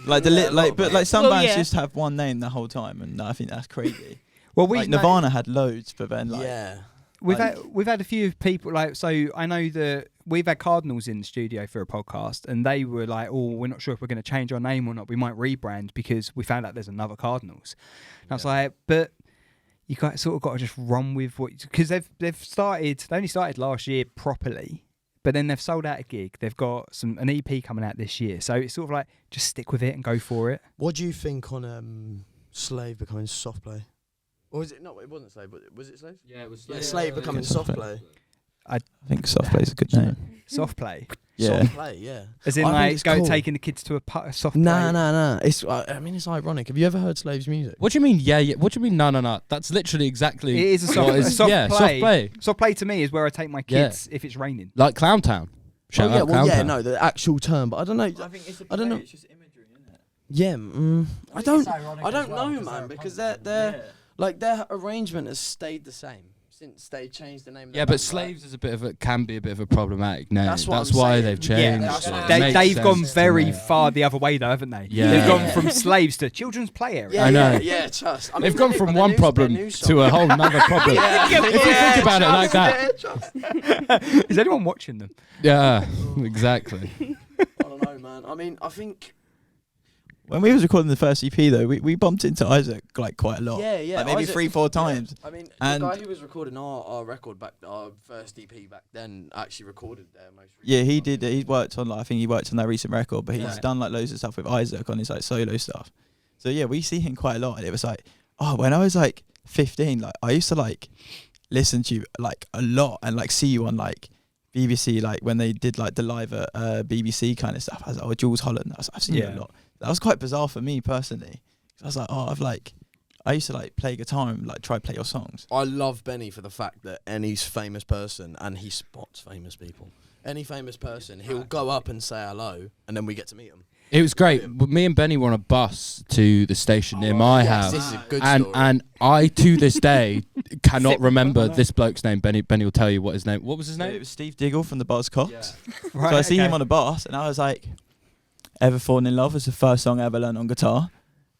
But some Well, bands yeah. just have one name the whole time, and I think that's crazy. Well, Like Nirvana had loads, but then Yeah. We've like- had a few people so I know that we've had Cardinals in the studio for a podcast and they were like, oh, we're not sure if we're going to change our name or not. We might rebrand because we found out there's another Cardinals. And I was like, but you sort of got to just run with what, because they only started last year properly, but then they've sold out a gig. They've got an EP coming out this year. So it's sort of like, just stick with it and go for it. What do you think on Slave becoming soft play? Or was it, no, it wasn't Slave, but was it Slave? Yeah, it was Yeah, Slave becoming soft play. I think soft play is a good name. Soft play? Yeah. Soft play, yeah. As in, I think like, it's cool. taking the kids to a soft play? Nah. It's, I mean, it's ironic. Have you ever heard Slave's music? What do you mean? Yeah. What do you mean? No. That's literally exactly. It is a soft, what is- soft yeah, play. soft play. Soft play to me is where I take my kids if it's raining. Like Clowntown. Shout out Clowntown. no, the actual term, but I don't know. I think it's I don't know. It's just imagery, isn't it? Yeah, I don't know, man, because they're like their arrangement has stayed the same since they changed the name. Of Yeah, but Slaves is can be a bit of a problematic name. That's what That's I'm why saying. they've Yeah, changed. that's what it. I'm They've gone Makes sense to very me. far the other way though, haven't they? Yeah. They've gone from slaves to children's play area. Yeah, I know. Yeah, trust. I mean, They've gone from one problem to a whole nother problem. If you think about it like that. Is anyone watching them? Yeah, exactly. I don't know, man. I mean, I think. When we was recording the first EP though, we bumped into Isaac like quite a lot. Yeah. Like maybe Isaac- 3-4 times. I mean, And- the guy who was recording our record back, our first EP back then, actually recorded their most recent Yeah, he one. did. He worked on I think he worked on that recent record, but he's Yeah. done like loads of stuff with Isaac on his like solo stuff. So yeah, we see him quite a lot, and it was like, when I was like 15, like I used to like listen to you like a lot and like see you on like BBC, like when they did like the live at BBC kind of stuff. I was like, Jules Holland. I've seen you a lot. That was quite bizarre for me personally. I was like, I used to like play guitar and like try to play your songs. I love Benny for the fact that any famous person, and he spots famous people. Any famous person, he'll go up and say hello, and then we get to meet him. It was great. Me and Benny were on a bus to the station near my house. This is a good and story. and I to this day cannot remember this bloke's name. Benny will tell you what his name. What was his So name? it was Steve Diggle from the Buzzcocks. Right, So I see okay. him on a bus, and I was like, "Ever Fallen in Love" was the first song I ever learned on guitar.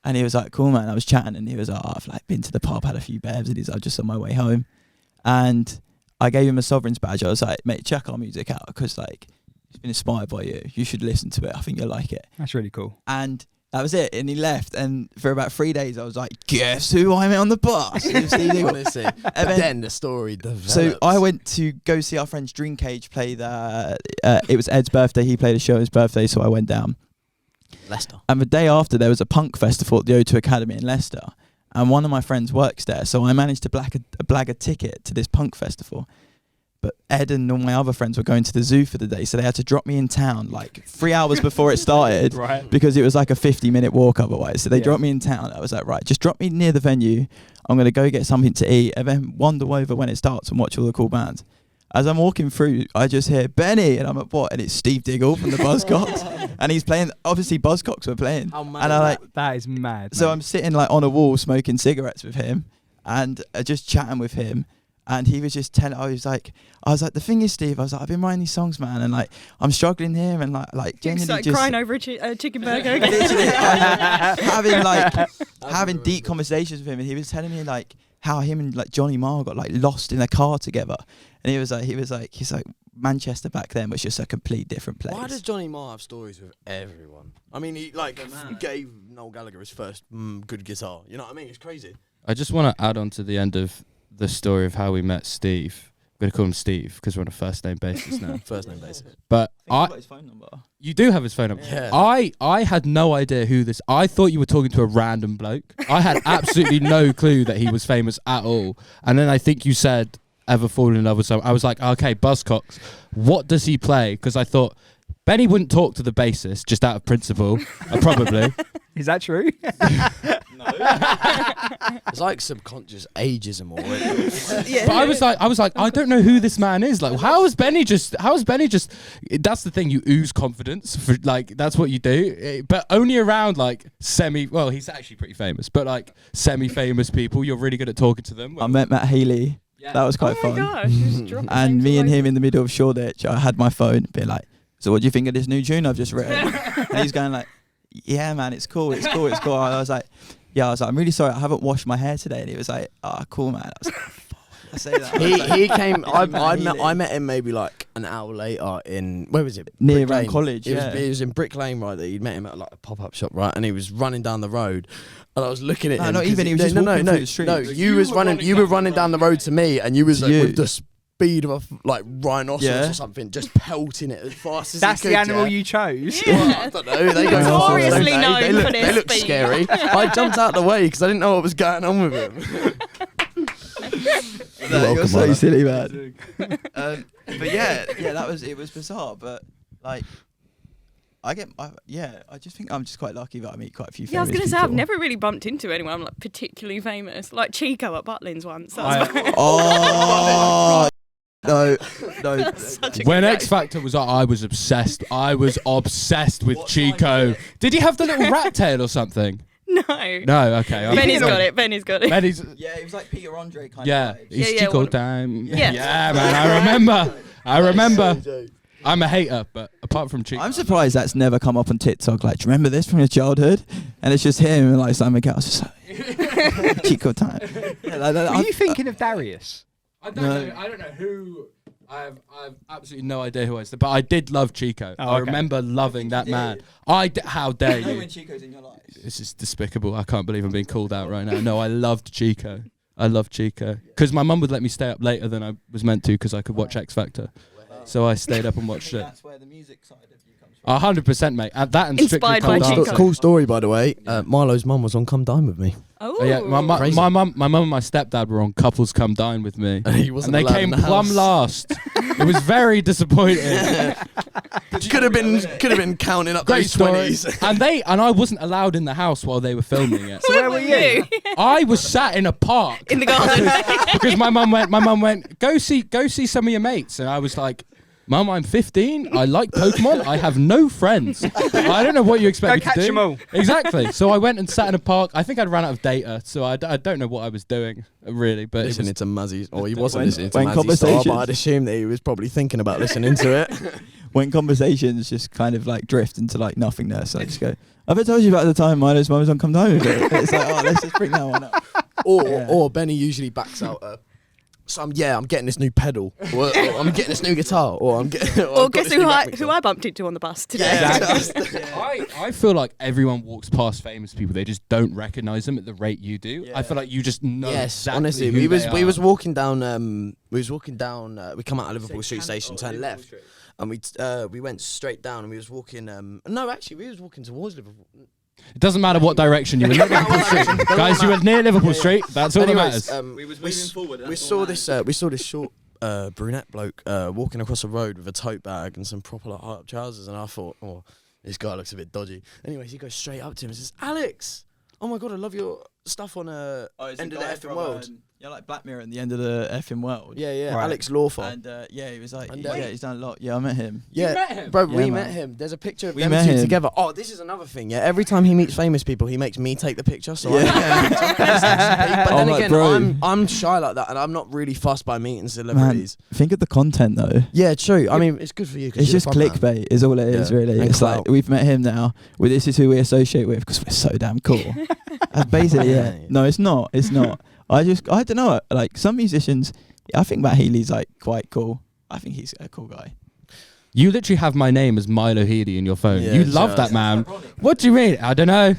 And he was like, "Cool, man." I was chatting, and he was like, "I've like been to the pub, had a few bevs, and he's like, just on my way home." And I gave him a Sovereign's badge. I was like, "Mate, check our music out, because like it's been inspired by you. You should listen to it. I think you'll like it." That's really cool. And that was it. And he left. And for about 3 days, I was like, "Guess who I met on the bus?" It was Steve Diggle. Honestly, And then the story develops. So I went to go see our friends Dream Cage play the. It was Ed's birthday. He played a show on his birthday, so I went down. Leicester. And the day after, there was a punk festival at the O2 Academy in Leicester, and one of my friends works there, so I managed to blag a ticket to this punk festival. But Ed and all my other friends were going to the zoo for the day, so they had to drop me in town like 3 hours before it started, Right. because it was like a 50-minute walk otherwise. So they dropped me in town. I was like, right, just drop me near the venue. I'm going to go get something to eat, and then wander over when it starts and watch all the cool bands. As I'm walking through, I just hear Benny, and I'm like, what? And it's Steve Diggle from the Buzzcocks, and he's playing. Obviously, Buzzcocks were playing, How mad and is I like. That is mad. So mate. I'm sitting like on a wall smoking cigarettes with him, and just chatting with him. And he was just telling. I was like, the thing is, Steve. I was like, I've been writing these songs, man, and like I'm struggling here, and like You genuinely start just crying over a chicken burger. literally having deep conversations with him, and he was telling me like how him and like Johnny Marr got like lost in a car together, and he's like Manchester back then was just a complete different place. Why does Johnny Marr have stories with everyone? I mean, he like gave Noel Gallagher his first good guitar. You know what I mean? It's crazy. I just want to add on to the end of the story of how we met Steve. I'm going to call him Steve because we're on a first name basis now. First name basis. But I've got his phone number. you do have his phone number. Yeah. I had no idea who this. I thought you were talking to a random bloke. I had absolutely no clue that he was famous at all. And then I think you said ever fallen in love with someone. I was like, okay, Buzzcocks. What does he play? Because I thought Benny wouldn't talk to the bassist just out of principle. Probably. Is that true? It's like subconscious ageism already. Yeah. But I was like, I don't know who this man is. Like, how is Benny just? That's the thing. You ooze confidence. For like, that's what you do. But only around like well, he's actually pretty famous. But like semi-famous people, you're really good at talking to them. I met Matt Healy. Yeah. That was Oh quite my fun. gosh. just dropping And names me all and him over. in the middle of Shoreditch, I had my phone, being like, "So what do you think of this new tune I've just written?" And he's going like, "Yeah, man, it's cool, it's cool, it's cool." I was like, "I'm really sorry, I haven't washed my hair today." And he was like, "Ah, cool, man." I was like, I say that. he came. Matt Healy. I met him maybe like an hour later in where was it? Near Brick around Lane. college, It yeah. was in Brick Lane, right? That you'd met him at like a pop-up shop, right? And he was running down the road, and I was looking at No, him. not 'cause even, he was just walking through the street. No, you were running down the road to me, and you was To like, you. with the speed of a like rhinoceros Yeah. or something, just pelting it as fast as That's he the could, animal yeah. you chose. Well, I don't know. They go Notoriously fast, don't known they? for Look, their they look speed. scary. I jumped out the way because I didn't know what was going on with him. No, welcome, you're so brother. silly, man. But yeah, it was bizarre. But like, I just think I'm just quite lucky that I meet quite a few. Yeah, I was famous going to say, I've people. never really bumped into anyone like particularly famous, like Chico at Butlins once. Oh no, Such a When good X joke. Factor was on, I was obsessed. I was obsessed with Chico. Did he have the little rat tail or something? No. No, okay. Benny's got it. Benny's got it. Benny's, Yeah, it was like Peter Andre kind yeah, of vibes. it's Yeah, Chico one of- time. Yeah. Yeah, man, I remember. I'm a hater, but apart from Chico. I'm surprised that's never come up on TikTok. Like, do you remember this from your childhood? And it's just him and like Simon Cowell's just like Chico time. Yeah, Are you thinking of Darius? I don't know who. I've absolutely no idea who I was, but I did love Chico. Oh, I okay. remember loving that man. How dare you? Chico's in your life. This is despicable. I can't believe I'm being called out right now. No, I loved Chico. I loved Chico because my mum would let me stay up later than I was meant to because I could watch X Factor. So I stayed up and watched it. That's where the music side of you comes from. 100%, mate. And that and Strictly Inspired by Come Chico. Dancing. Cool story, by the way. Milo's mum was on Come Dine with me. Oh, Oh, yeah, my Crazy. mum and my stepdad were on Couples Come Dine with me. He wasn't And they allowed came in the plumb house. last. It was very disappointing. Could have been counting up Great those story. 20s. And I wasn't allowed in the house while they were filming it. So where were you? I was sat in a park In the garden. because my mum went, go see some of your mates. And I was like, Mum, I'm 15. I like Pokemon. I have no friends. I don't know what you expect Go me to catch do. them all. Exactly. So I went and sat in a park. I think I'd run out of data, so I don't know what I was doing really. But it was, Listening to Muzzy, or he wasn't When- listening to when Muzzy Star, but conversations- I'd assume that he was probably thinking about listening to it. When conversations just kind of like drift into like nothingness, I just go, I've told you about the time Milo's mum was on Come Dine with it. It's like, oh, let's just bring that one up. Or Benny usually backs out I'm getting this new pedal, or I'm getting this new guitar, or I'm getting. Or guess who I bumped into on the bus today? I feel like everyone walks past famous people. They just don't recognize them at the rate you do. I feel like you just know. Yes, exactly honestly, who they we are. was walking down. We come out of Liverpool Street Station, turned left, and we went straight down, and we was walking. No, actually, we was walking towards Liverpool. It doesn't matter what direction you were. Near Liverpool Street. Guys, you were near Liverpool Street. That's all Anyways, that matters. We was moving forward. We saw this short brunette bloke walking across the road with a tote bag and some proper like, high-up trousers, and I thought, oh, this guy looks a bit dodgy. Anyways, he goes straight up to him and says, Alex, oh my God, I love your stuff on End of the Effing World. Yeah, like Black Mirror and the End of the Effing World. Yeah, Right. Alex Lawful. And he was like, And, he's done a lot. Yeah, I met him. Yeah, met him? bro, Yeah, we man. met him. There's a picture of We them met two him. together. Oh, this is another thing. Yeah, every time he meets famous people, he makes me take the picture. So Yeah. but I'm then like, again, bro. I'm shy like that, and I'm not really fussed by meeting celebrities. Think of the content though. Yeah, true. I mean, it's good for you. 'cause It's you're just a fun man. clickbait, is all it is, Yeah. really. And It's like clout. we've met him now. Well, this is who we associate with because we're so damn cool. That's basically Yeah. it. No, it's not. It's not. I don't know. Like some musicians, I think Matt Healy's like quite cool. I think he's a cool guy. You literally have my name as Milo Healy in your phone. Yeah, you it love does. that man. What do you mean? I don't know.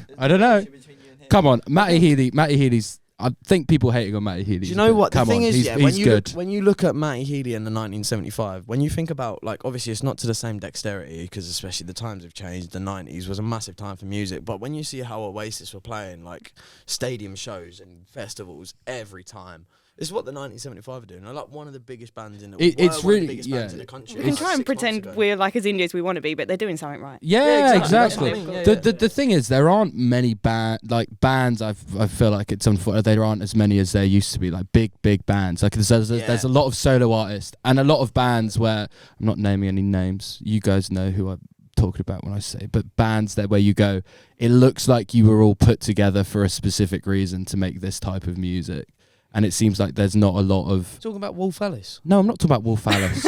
Come on, Matty Healy's. I think people hating on Matty Healy. Do you know what the Come thing on, is? he's, Yeah, he's good. when you look at Matty Healy in the 1975, when you think about like obviously it's not to the same dexterity because especially the times have changed. The 90s was a massive time for music, but when you see how Oasis were playing like stadium shows and festivals every time. It's what the 1975 are doing. They're like one of the biggest bands in the It's one of the really- biggest yeah. bands in the country. We can like try and 6 months pretend ago. we're like as indie as we want to be, but they're doing something right. Yeah, exactly. That's what I mean, yeah, The thing is, there aren't many bands. I feel like it's unfortunate there aren't as many as there used to be. Like big bands. Like there's a lot of solo artists and a lot of bands where I'm not naming any names. You guys know who I'm talking about when I say, but bands that where you go, it looks like you were all put together for a specific reason to make this type of music. And it seems like there's not a lot of... Talking about Wolf Alice. No, I'm not talking about Wolf Alice.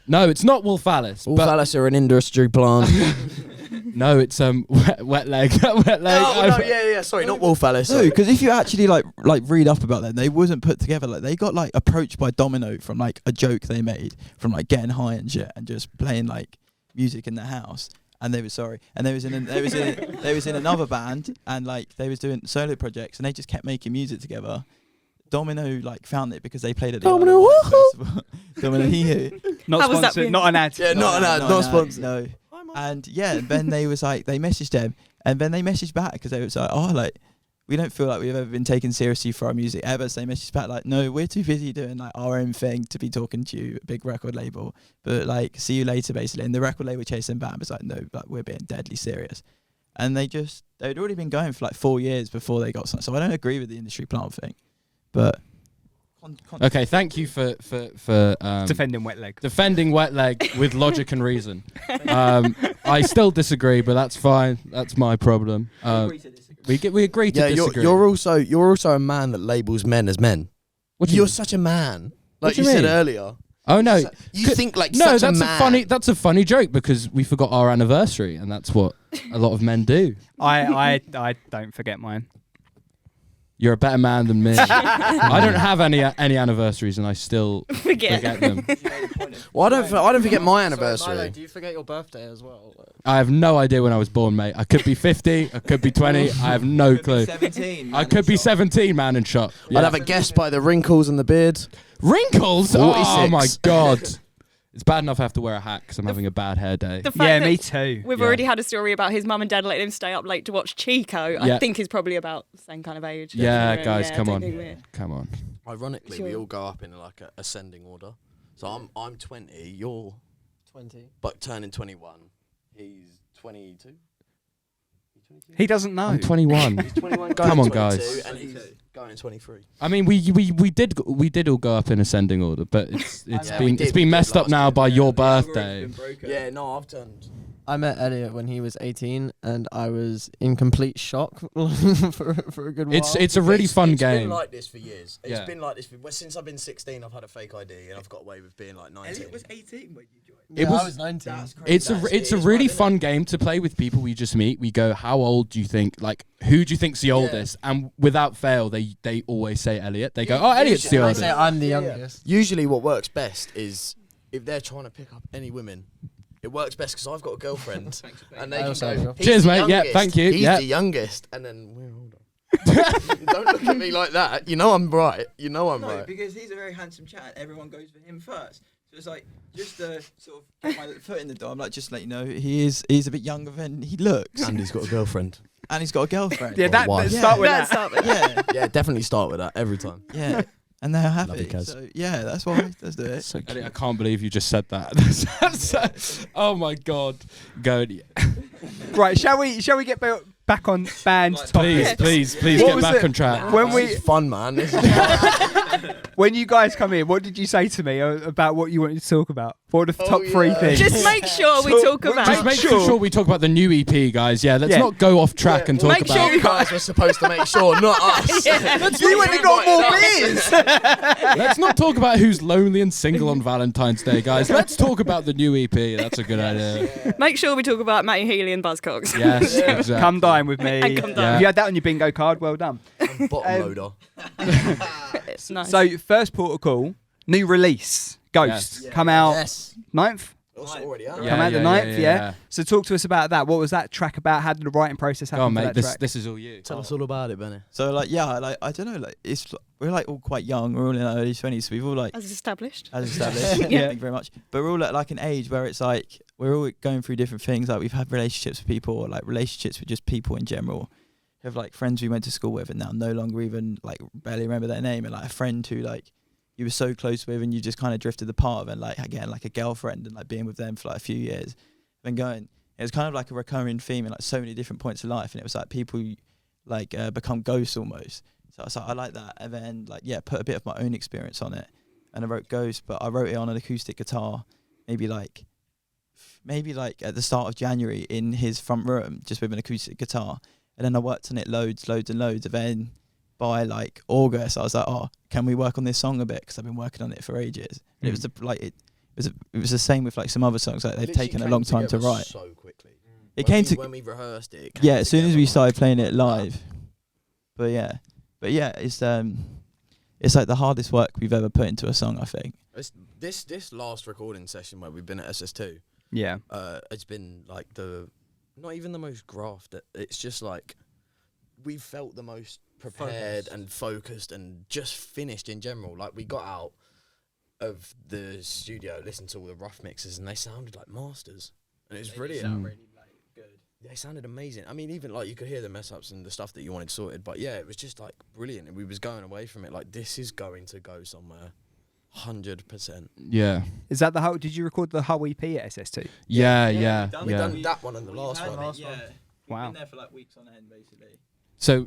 No, it's not Wolf Alice. Wolf but Alice are an industry plant. no, it's wet leg. Wet leg. yeah. Sorry, not Wolf Alice. No, because if you actually like read up about them, they wasn't put together. Like they got like approached by Domino from like a joke they made from like getting high and shit and just playing like music in their house. And they were sorry. And they was in another band and like they was doing solo projects and they just kept making music together. Domino like found it because they played at the Domino, Isle of Wight woohoo! festival. Domino hee-hoo. Not How was that sponsored, been? not an ad. Yeah, not an ad, not sponsored. No. And yeah, then they was like, they messaged them, and then they messaged back because they was like, oh, like, we don't feel like we've ever been taken seriously for our music ever. So they messaged back like, no, we're too busy doing like our own thing to be talking to you, a big record label. But like, see you later, basically. And the record label chasing back was like, no, like we're being deadly serious. And they'd already been going for like 4 years before they got something. So I don't agree with the industry plant thing, but. Okay, thank you for Defending Wet Leg. defending Wet Leg with logic and reason. I still disagree, but that's fine. That's my problem. We agree to disagree. You're also a man that labels men as men. What do you You're mean? such a man, What like do you you said mean? earlier. Oh no, You think like no, such that's a man. That's a funny joke because we forgot our anniversary, and that's what a lot of men do. I don't forget mine. You're a better man than me. I don't have any anniversaries, and I still Forget. forget them. Well, I don't forget my Sorry, anniversary. Milo, do you forget your birthday as well? I have no idea when I was born, mate. I could be 50, I could be 20. I have no clue. 17. I could be 17, man, and shot. I'd have a guess by the wrinkles and the beard. Wrinkles? Oh 46. my god. It's bad enough I have to wear a hat because I'm having a bad hair day. The fact Yeah, that me too. We've Yeah. already had a story about his mum and dad letting him stay up late to watch Chico. I Yeah. think he's probably about the same kind of age. Yeah, Yeah, guys, come don't on. think we're- Come on. Ironically, Sure. we all go up in like a ascending order. So I'm 20. You're 20. but turning 21. He's 22. He doesn't know. I'm 21. He's 21. Come on, 22, guys. And he's going 23. I mean, we did all go up in ascending order, but it's Yeah, we been did, it's been we messed did up now last by year. your birthday. Yeah, no, I've turned. I met Elliot when he was 18, and I was in complete shock for a good while. It's a really fun It's game. been like this for years. It's Yeah. been like this since I've been 16. I've had a fake ID and I've got away with being like 19. 18 when you joined. It was- I was 19. It's a That's- really right, isn't it? fun game to play with people we just meet. We go, how old do you think? Like, who do you think's the oldest? And without fail, they always say Elliot. They go, oh, Elliot's the I oldest. say I'm the Yeah. youngest. Usually, what works best is if they're trying to pick up any women. It works best because I've got a girlfriend, and they I can also go. have. "He's Cheers, the mate. Yeah, youngest. thank you. He's Yeah. the youngest, and then we're older. Don't look at me like that. You know I'm right. You know I'm No, right. because he's a very handsome chap. Everyone goes for him first. So it's like, just to sort of get my foot in the door, I'm like, just to let you know, he's a bit younger than he looks. And he's got a girlfriend. And he's got a girlfriend. Yeah, that Why? start with Let's that. start with Yeah, Yeah, definitely start with that every time. yeah. And they're Love happy. you, cuz. So, yeah, that's why. Let's do it. So Elliot, I can't believe you just said that. Oh my god. Go. Right, shall we get back on band topics? Please What get was back it? on track. When this we is fun, man. This is when you guys come in, what did you say to me about what you wanted to talk about? What are the top three yeah. things? Just make sure we So- talk about. Just make sure we talk about the new EP, guys. Yeah, let's Yeah. not go off track and talk Make about. sure you guys were supposed to make sure, not us. you went and got more beers. Let's not talk about who's lonely and single on Valentine's Day, guys. Let's talk about the new EP. That's a good idea. Make sure we talk about Matty Healy and Buzzcocks. Yes, exactly. Come dine with me. And come dine. If you had that on your bingo card, well done. Bottom loader. It's nice. So first protocol, new release, Ghost, Yes. come out Yes. 9th. Also already out. Yeah, Come out the yeah, 9th, yeah, yeah. So talk to us about that. What was that track about? How did the writing process happen Go on, for mate. that This track? this is all you. Tell us all about it, Benny. So, like, yeah, like, I don't know, like, we're, like, all quite young. We're all in our early 20s, so we've all, like, As established. as established. Yeah. Thank you very much. But we're all at, like, an age where it's, like, we're all going through different things. Like, we've had relationships with people, or, like, relationships with just people in general. We have, like, friends we went to school with and now no longer even, like, barely remember their name. And, like, a friend who, like, you were so close with and you just kind of drifted apart of, and, like, again, like, a girlfriend and, like, being with them for, like, a few years. Then going, it was kind of like a recurring theme in, like, so many different points of life. And it was, like, people, like, become ghosts almost. So I was like, I like that. And then, like, yeah, put a bit of my own experience on it. And I wrote Ghost, but I wrote it on an acoustic guitar, maybe like at the start of January in his front room, just with an acoustic guitar. And then I worked on it loads. And then by like August, I was like, oh, can we work on this song a bit? Because I've been working on it for ages. And it was it was the same with like some other songs. Like they've taken a long time to write. So quickly. When we rehearsed it. Yeah, as soon as we started playing it live. But yeah, it's like the hardest work we've ever put into a song, I think. This last recording session where we've been at SS2, Yeah. it's been like not even the most grafted. It's just like we felt the most prepared and focused and just finished in general. Like, we got out of the studio, listened to all the rough mixes, and they sounded like masters. And it was brilliant. They sounded amazing. I mean, even like you could hear the mess ups and the stuff that you wanted sorted, but yeah, it was just like brilliant. And we was going away from it like, this is going to go somewhere, 100%. Yeah. Is that the whole? Did you record the whole EP at SS2? Yeah. We done that one and the last one. Wow. We've been there for like weeks on end, basically. So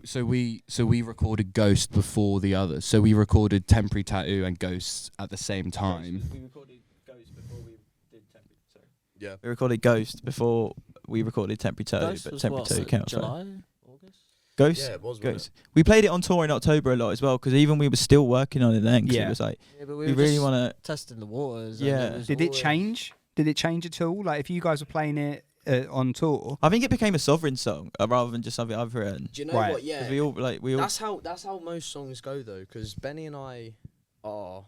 we recorded Ghost before the others. So we recorded Temporary Tattoo and Ghost at the same time. We recorded Ghost before we did Temporary. Sorry. Yeah. We recorded Ghost before we recorded Temporary Tattoo, Ghost but was Temporary what, Tattoo came out July, first. August? Ghost. Yeah, it was. Ghost. We played it on tour in October a lot as well, because even we were still working on it then. 'Cause it was like, Yeah, but we really want to. testing the waters. Yeah. And Did it change? Did it change at all? Like, if you guys were playing it on tour? I think it became a Sovereign song rather than just something I've written. Do you know Right. what? Yeah. 'Cause we all. That's how most songs go though, because Benny and I are,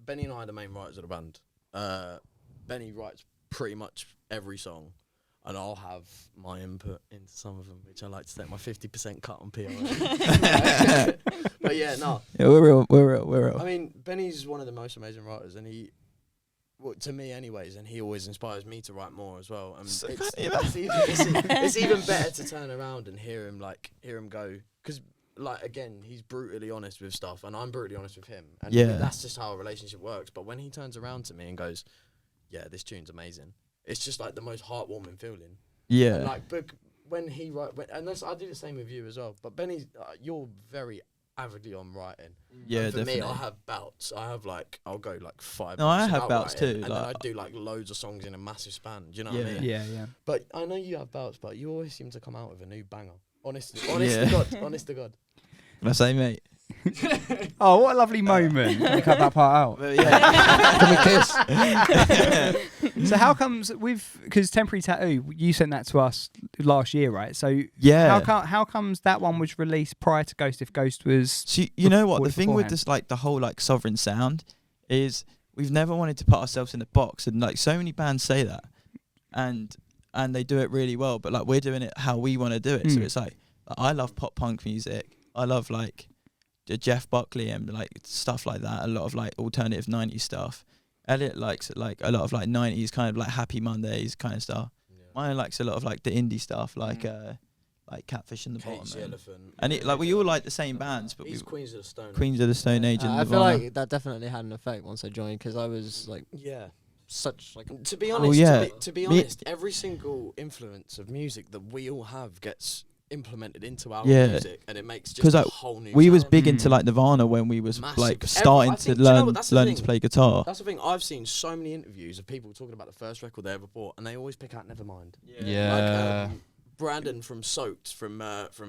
Benny and I are the main writers of the band. Benny writes pretty much every song, and I'll have my input into some of them, which I like to take my 50% cut on PR. But yeah, no. Yeah, we're real. I mean, Benny's one of the most amazing writers, and to me anyways, and he always inspires me to write more as well. And it's even better to turn around and hear him go, because like, again, he's brutally honest with stuff, and I'm brutally honest with him, and that's just how a relationship works. But when he turns around to me and goes, yeah, this tune's amazing, it's just like the most heartwarming feeling. Yeah. And like, but when he I do the same with you as well. But Benny, you're very avidly on writing. Yeah, and for definitely. me, I have bouts. I'll go like 5 No, months I have without bouts writing, too, and then like- I do like loads of songs in a massive span. Do you know what I mean? Yeah. But I know you have bouts, but you always seem to come out with a new banger. Honest to God. Can I say, mate? Oh, what a lovely moment. Can we cut that part out? But yeah. Can we kiss? So how comes because Temporary Tattoo, you sent that to us last year, right? So Yeah. how comes that one was released prior to Ghost, if Ghost was... So you know what the recorded thing with beforehand? this, like the whole like Sovereign sound, is we've never wanted to put ourselves in a box, and like so many bands say that, and they do it really well, but like we're doing it how we want to do it. So it's like I love pop punk music. I love like the Jeff Buckley and like stuff like that. A lot of like alternative 90s stuff. Elliot likes like a lot of like 90s kind of like Happy Mondays kind of stuff. Mine likes a lot of like the indie stuff, like Catfish and the Cage the Bottom. Elephant. And it, like we all like the same bands, but He's we Queens of the Stone. Queens of the Stone Age and I feel Nirvana. like that definitely had an effect once I joined, because I was like Yeah. such like To be Oh, honest, yeah. to be Me- honest, every single influence of music that we all have gets implemented into our Yeah. music, and it makes 'Cause, just a like, whole new we was sound. big into like Nirvana when we was Massive. like I starting think- to do you know learn what, that's the learning thing. to play guitar. That's the thing. I've seen so many interviews of people talking about the first record they ever bought, and they always pick out Nevermind. Yeah. Like, Brandon from Soaked from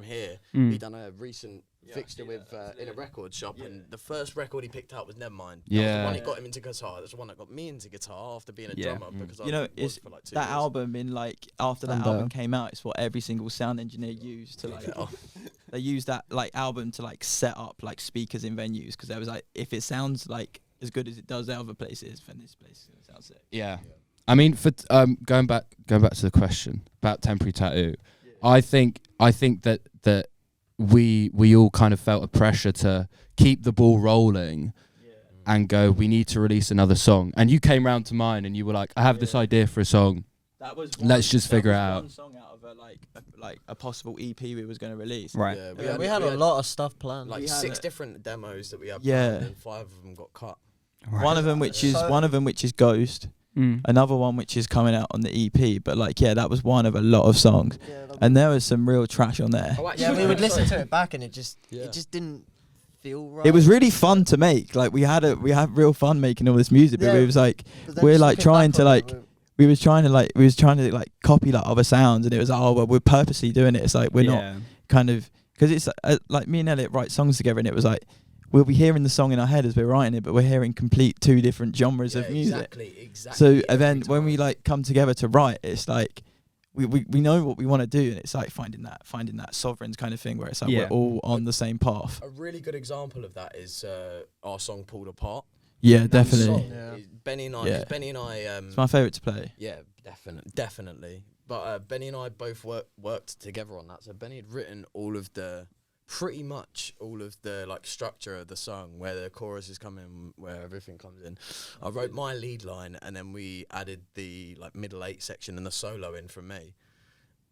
here, Mm. he done a recent fixture with in a record shop, and the first record he picked out was Nevermind. That was Yeah. the one that got him into guitar. That's the one that got me into guitar after being a Yeah. drummer, because You know, I was it's for like 2 that years. album in like after that Thunder. album came out, it's what every single sound engineer used to like. They used that like album to like set up like speakers in venues, because there was like, if it sounds like as good as it does at other places, then this place sounds sick. Yeah. I mean, for going back to the question about Temporary Tattoo, I think that we all kind of felt a pressure to keep the ball rolling and go, we need to release another song. And you came round to mine and you were like, I have this idea for a song. That was Let's just figure out. one song out of a possible EP we was going to release. Right. Yeah, we had a lot of stuff planned. like we had 6 it. different demos that we had, Yeah. planned, and 5 of them got cut. Right. One of them which is So- Ghost. Another one which is coming out on the EP, but like that was one of a lot of songs, and there was some real trash on there. Oh, yeah, we would listen to it back, and it just Yeah. didn't feel right. It was really fun to make. Like we had real fun making all this music, but Yeah. it was like But then we're, just like, looking trying back to, on like, it, we was trying to copy like other sounds, and it was like, oh well, we're purposely doing it. It's like we're not kind of, because it's like me and Elliot write songs together, and it was like we'll be hearing the song in our head as we're writing it, but we're hearing complete 2 different genres of music. Exactly. So and then when we like come together to write, it's like we know what we want to do, and it's like finding that Sovereigns kind of thing, where it's like we're all on the same path. A really good example of that is our song "Pulled Apart." Yeah, That definitely. song Yeah. is Benny and I. Yeah. 'Cause Benny and I. It's my favourite to play. Yeah, definitely. But Benny and I both worked together on that. So Benny had written pretty much all of the like structure of the song, where the chorus is coming, where everything comes in. I wrote my lead line, and then we added the like middle 8 section and the solo in from me.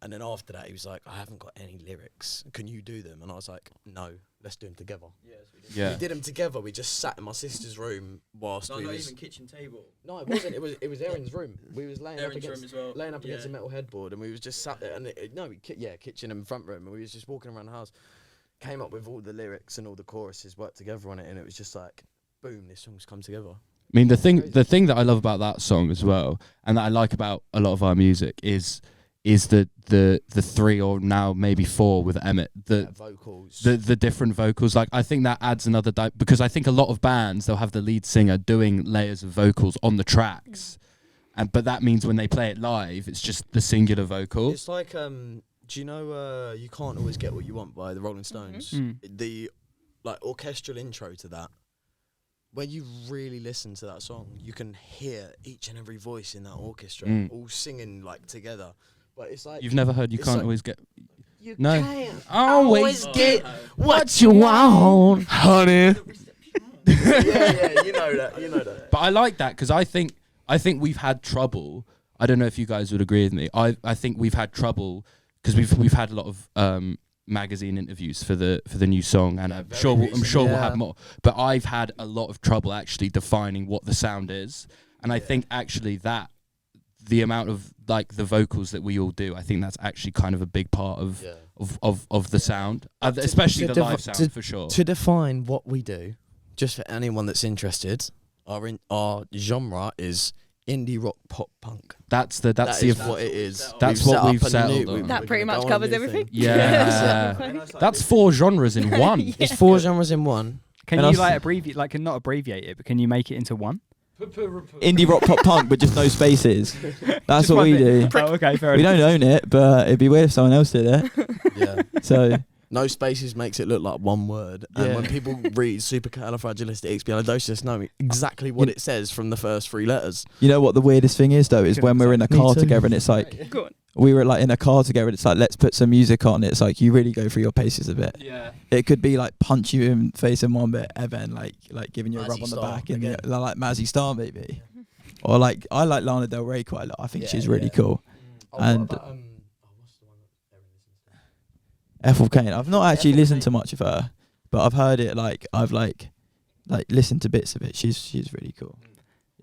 And then after that, he was like, I haven't got any lyrics. Can you do them? And I was like, no, let's do them together. Yes, we did. Yeah. We did them together. We just sat in my sister's room whilst we not was... even kitchen table. No, it wasn't. It was Erin's room. We was laying up Erin's room against, as well. laying up against a metal headboard, and we was just sat there. And kitchen and front room. And we was just walking around the house. Came up with all the lyrics and all the choruses, worked together on it, and it was just like, boom, this song's come together. I mean, the thing that I love about that song as well, and that I like about a lot of our music is the 3 or now maybe 4 with Emmett, the vocals, the different vocals. Like, I think that adds another because I think a lot of bands, they'll have the lead singer doing layers of vocals on the tracks, but that means when they play it live, it's just the singular vocal. It's like do you know You Can't Always Get What You Want by the Rolling Stones? The like orchestral intro to that, when you really listen to that song, you can hear each and every voice in that orchestra all singing like together. But it's like, You've never heard You Can't like, Always Get... You No. can't Always get what you want, honey. yeah, you know that. But I like that because I think we've had trouble. I don't know if you guys would agree with me. I think we've had trouble because we've had a lot of magazine interviews for the new song, and I'm sure we'll have more. But I've had a lot of trouble actually defining what the sound is, and I think actually that the amount of like the vocals that we all do, I think that's actually kind of a big part of the sound, especially the live sound for sure. To define what we do, just for anyone that's interested, our genre is indie rock pop punk. That's what it is. That's what we've settled on. That pretty much covers everything. Yeah. That's 4 genres in one. Yeah. It's 4 genres in one. Can you like abbreviate, like not abbreviate it, but can you make it into one? Indie rock pop punk, but just no spaces. That's what we do. Oh, okay, fair We enough. don't own it, but it'd be weird if someone else did it. Yeah. So No spaces makes it look like one word. And when people read supercalifragilisticexpialidocious, know exactly what it says from the first 3 letters. you know what the weirdest thing is though, is when we're in a car together and it's like, Go on. we were like in a car together and it's like, let's put some music on. It's like you really go through your paces a bit. Yeah. It could be like punch you in the face in one bit, and then like giving you a rub Mazzy on the Star back, and again. like Mazzy Star maybe. Or like I like Lana Del Rey quite a lot. I think she's really cool. And what's the one that Erin listens to? Ethel Cain. I've not actually listened to much of her, but I've heard it. Like I've like listened to bits of it. She's really cool.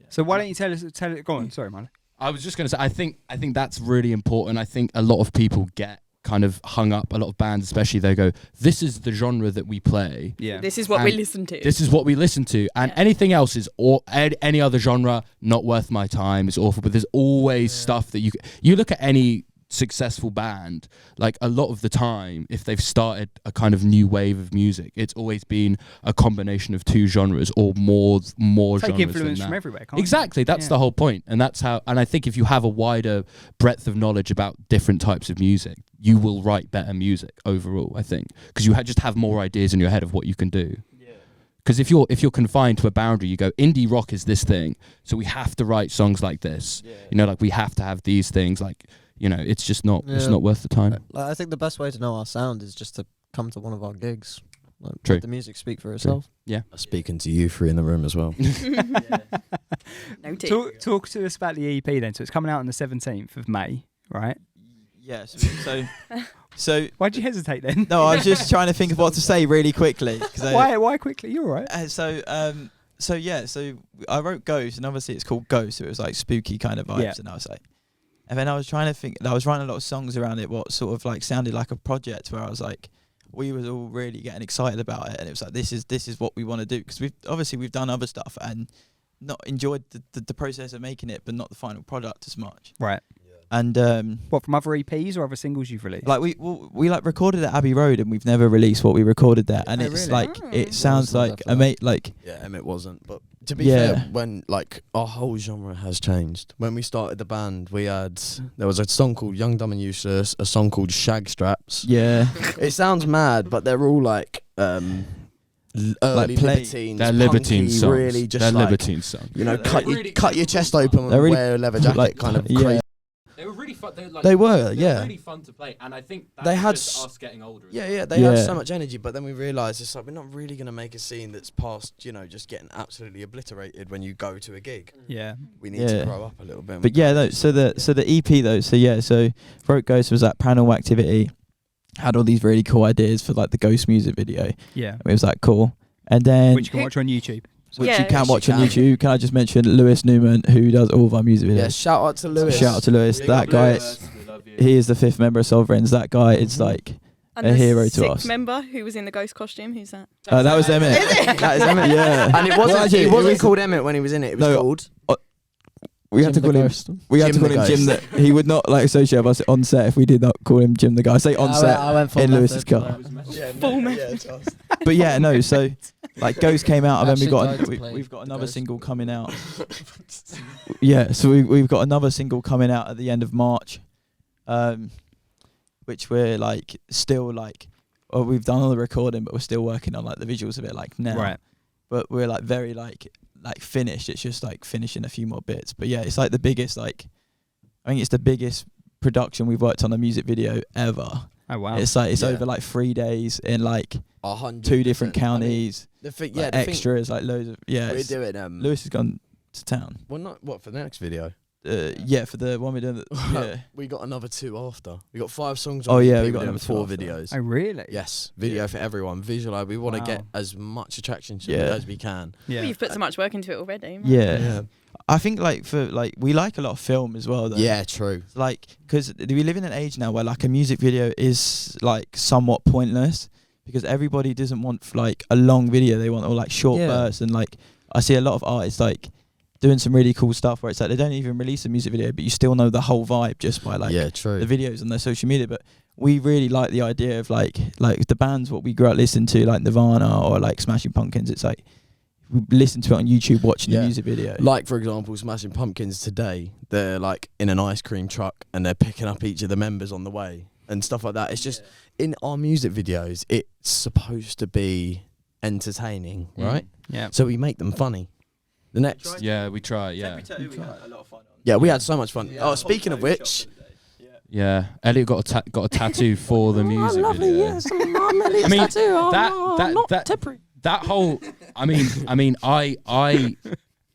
So why don't you tell it? Go on. Sorry, man. I was just going to say, I think that's really important. I think a lot of people get kind of hung up, a lot of bands especially, they go, this is the genre that we play. Yeah. This is what we listen to. This is what we listen to. And anything else is, or any other genre, not worth my time. It's awful. But there's always stuff that you look at any successful band, like a lot of the time, if they've started a kind of new wave of music, it's always been a combination of 2 genres or more genres Take than influence that. from everywhere, can't Exactly, that's the whole point. And that's how, and I think if you have a wider breadth of knowledge about different types of music, you will write better music overall, I think, because you just have more ideas in your head of what you can do. Because if you're confined to a boundary, you go, indie rock is this thing, so we have to write songs like this. You know, like we have to have these things, like, you know, it's just not it's not worth the time. I think the best way to know our sound is just to come to one of our gigs. Like, True. let the music speak for itself. Yeah. Speaking to you 3 in the room as well. Noted. Talk to us about the EP then. So it's coming out on the 17th of May, right? Yes. So Why'd you hesitate then? no, I was just trying to think of what to say really quickly. Why quickly? You're all right. So I wrote Ghost, and obviously it's called Ghost, so it was like spooky kind of vibes, Yeah. and I was like, and then I was trying to think, I was writing a lot of songs around it, what sort of like sounded like a project where I was like, we was all really getting excited about it, and it was like, this is what we want to do, because we've done other stuff and not enjoyed the process of making it, but not the final product as much. Right. And What, from other EPs or other singles you've released? like we like recorded at Abbey Road, and we've never released what we recorded there, and Oh, it's really? like it sounds not like there for like Yeah, Emmett wasn't. But to be fair, when like our whole genre has changed. When we started the band, there was a song called Young, Dumb and Useless, a song called Shag Straps. yeah. It sounds mad, but they're all like early libertines. They're libertine punky, songs. really just They're like, libertine songs. You know, They're cut your chest open they're and really wear a leather jacket, like, kind of yeah. crazy. They were really fun. They were, They yeah. were really fun to play, and I think that's They had just us getting older. They had so much energy, but then we realised it's like we're not really going to make a scene that's past, just getting absolutely obliterated when you go to a gig. Yeah. We need to grow up a little bit. But yeah, though, so the EP though, so Broke Ghost was that paranormal activity, had all these really cool ideas for like the Ghost music video. Yeah. It was like cool, and then Which you can watch on YouTube. which Yeah, you can which watch you on can. YouTube. Can I just mention Lewis Newman, who does all of our music videos? Yeah, shout out to Lewis. Shout out to Lewis. Big That up guy, Lewis, we love you. he is the 5th member of Sovereigns. That guy is like And a the hero to sixth us. member who was in the ghost costume. Who's that? That was Emmett. That is Emmett. Yeah. And it wasn't called Emmett when he was in it. It was called. We had to call him. We had to Jim call the him Jim. Ghost. That he would not like associate with us on set if we did not call him Jim the guy. I say on set I went full in Lewis's method, car. Full method. But yeah, no. So like Ghost came out, and then Actually we've got the another Ghost. single coming out. Yeah, so we've got another single coming out at the end of March, which we're like still like, we've done all the recording, but we're still working on like the visuals of it like now. Right. But we're like very like finished. It's just like finishing a few more bits. But yeah, it's like the biggest I think it's the biggest production we've worked on a music video ever. Oh wow. It's like Yeah. over like 3 days in like 100%. 2 different counties. The thing, Like extras, like loads of we're it's- doing. Lewis has gone to town. Well, not what for the next video. Yeah, for the one we're doing. Yeah. We got another 2 after. We got 5 songs. Oh, on yeah, EP, we got we're doing another 2 4 after. videos. Oh really? Yes, video for everyone. Visualize. We want to get Wow. as much attraction to Yeah. it as we can. Yeah. Well, you've put so much work into it already. man. Yeah. I think like for like we like a lot of film as well though. Yeah, true. Like because we live in an age now where like a music video is like somewhat pointless because everybody doesn't want like a long video. They want all like short Yeah. bursts, and like I see a lot of artists like doing some really cool stuff where it's like they don't even release a music video, but you still know the whole vibe just by like Yeah, true. the videos on their social media. But we really like the idea of like the bands what we grew up listening to, like Nirvana or like Smashing Pumpkins. It's like we listen to it on YouTube watching the Yeah. music video. Like, for example, Smashing Pumpkins today, they're like in an ice cream truck and they're picking up each of the members on the way and stuff like that. It's just in our music videos, it's supposed to be entertaining, right? Yeah. So we make them funny. The next, Yeah, we try. Yeah, yeah, we had so much fun. Oh, speaking of which, yeah. Elliot got a tattoo for the music video. I mean, that whole.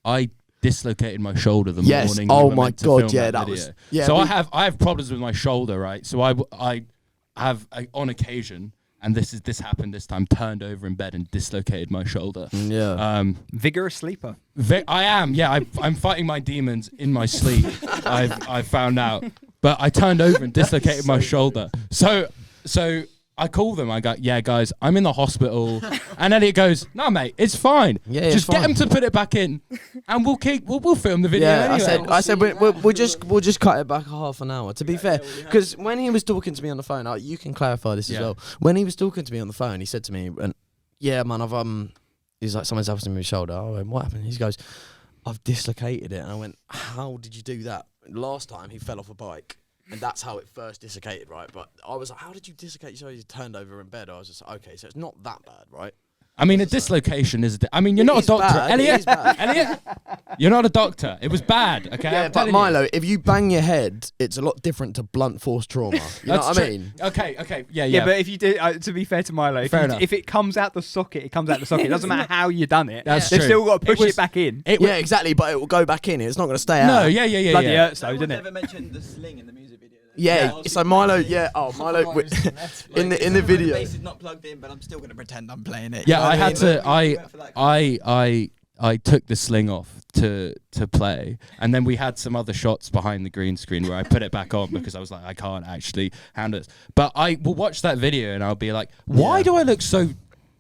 I dislocated my shoulder the Yes. morning. Oh we were my meant to God, film yeah, that that was- video. yeah, So we- I have problems with my shoulder, right? So I have on occasion, and this happened this time, turned over in bed and dislocated my shoulder. yeah. Vigorous sleeper. I am, yeah. I'm fighting my demons in my sleep. I've found out, but I turned over and dislocated my shoulder. So I call them. I go, yeah, guys, I'm in the hospital. And Elliot goes, no, mate, it's fine. Yeah, it's just get fine. him to put it back in, and we'll film the video. Yeah, anyway. I said we'll just cut it back half an hour. To be fair, because when he was talking to me on the phone, you can clarify this as Yeah. well. When he was talking to me on the phone, he said to me, "Yeah, man, he's like, someone's happened to my shoulder." I went, "What happened?" He goes, "I've dislocated it." And I went, "How did you do that?" Last time he fell off a bike. And that's how it first dislocated, right? But I was like, how did you dislocate? So he turned over in bed. I was just like, okay, so it's not that bad, right? I mean, a dislocation is. You're not a is doctor, bad, it Elliot. is bad. Elliot, you're not a doctor. It was bad. Okay. Yeah, I'm but telling you. Milo, if you bang your head, it's a lot different to blunt force trauma. You know That's what I true. mean? Okay. Yeah. Yeah, but if you did, to be fair to Milo, Fair enough. if it comes out the socket, it comes out the socket. It doesn't matter how you done it. That's They've true. still got to push It was- it back in. It was, Yeah, exactly. But it will go back in. It's not going to stay no. out. Yeah. Bloody hurts though, doesn't it? Never mentioned the sling in the music video. Yeah. So Milo, yeah. Oh, Milo, in the video. The bass is not plugged in, but I'm still gonna pretend I'm playing it. Yeah, You know I what had mean? to. I took the sling off to play, and then we had some other shots behind the green screen where I put it back on because I was like, I can't actually handle this. But I will watch that video and I'll be like, why do I look so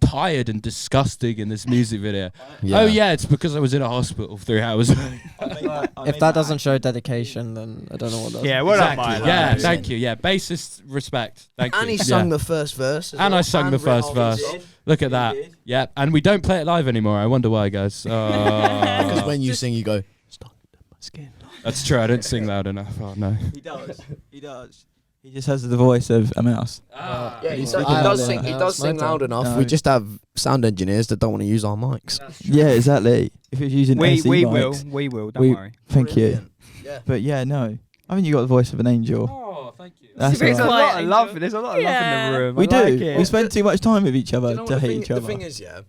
tired and disgusting in this music video? Yeah. Oh yeah, it's because I was in a hospital for 3 hours. If that doesn't show dedication, then I don't know what does. Yeah, well done, Exactly. Milo. Yeah, thank you. Yeah, bassist respect. Thank And you. he sung Yeah. the first verse. And I sung the first verse. Look at that. Yeah, and we don't play it live anymore. I wonder why, guys. Because when you sing, you go, "Stuck in my skin." That's true. I don't sing loud enough. Oh no. He does. He does. He just has the voice of a mouse. Yeah, he He's does, speaking loud sing. enough. He No, does it's my sing loud turn. enough. No. We just have sound engineers that don't want to use our mics. Yeah, exactly. If it's using We SE we mics, will. Don't we- worry. Thank you. Yeah. But yeah, no. I mean, you got the voice of an angel. Oh, thank you. That's There's all a right. lot of love. There's a lot of love in the room. We I do. like it. We spend too much time with each other Do you know to what hate each other. The thing is, yeah,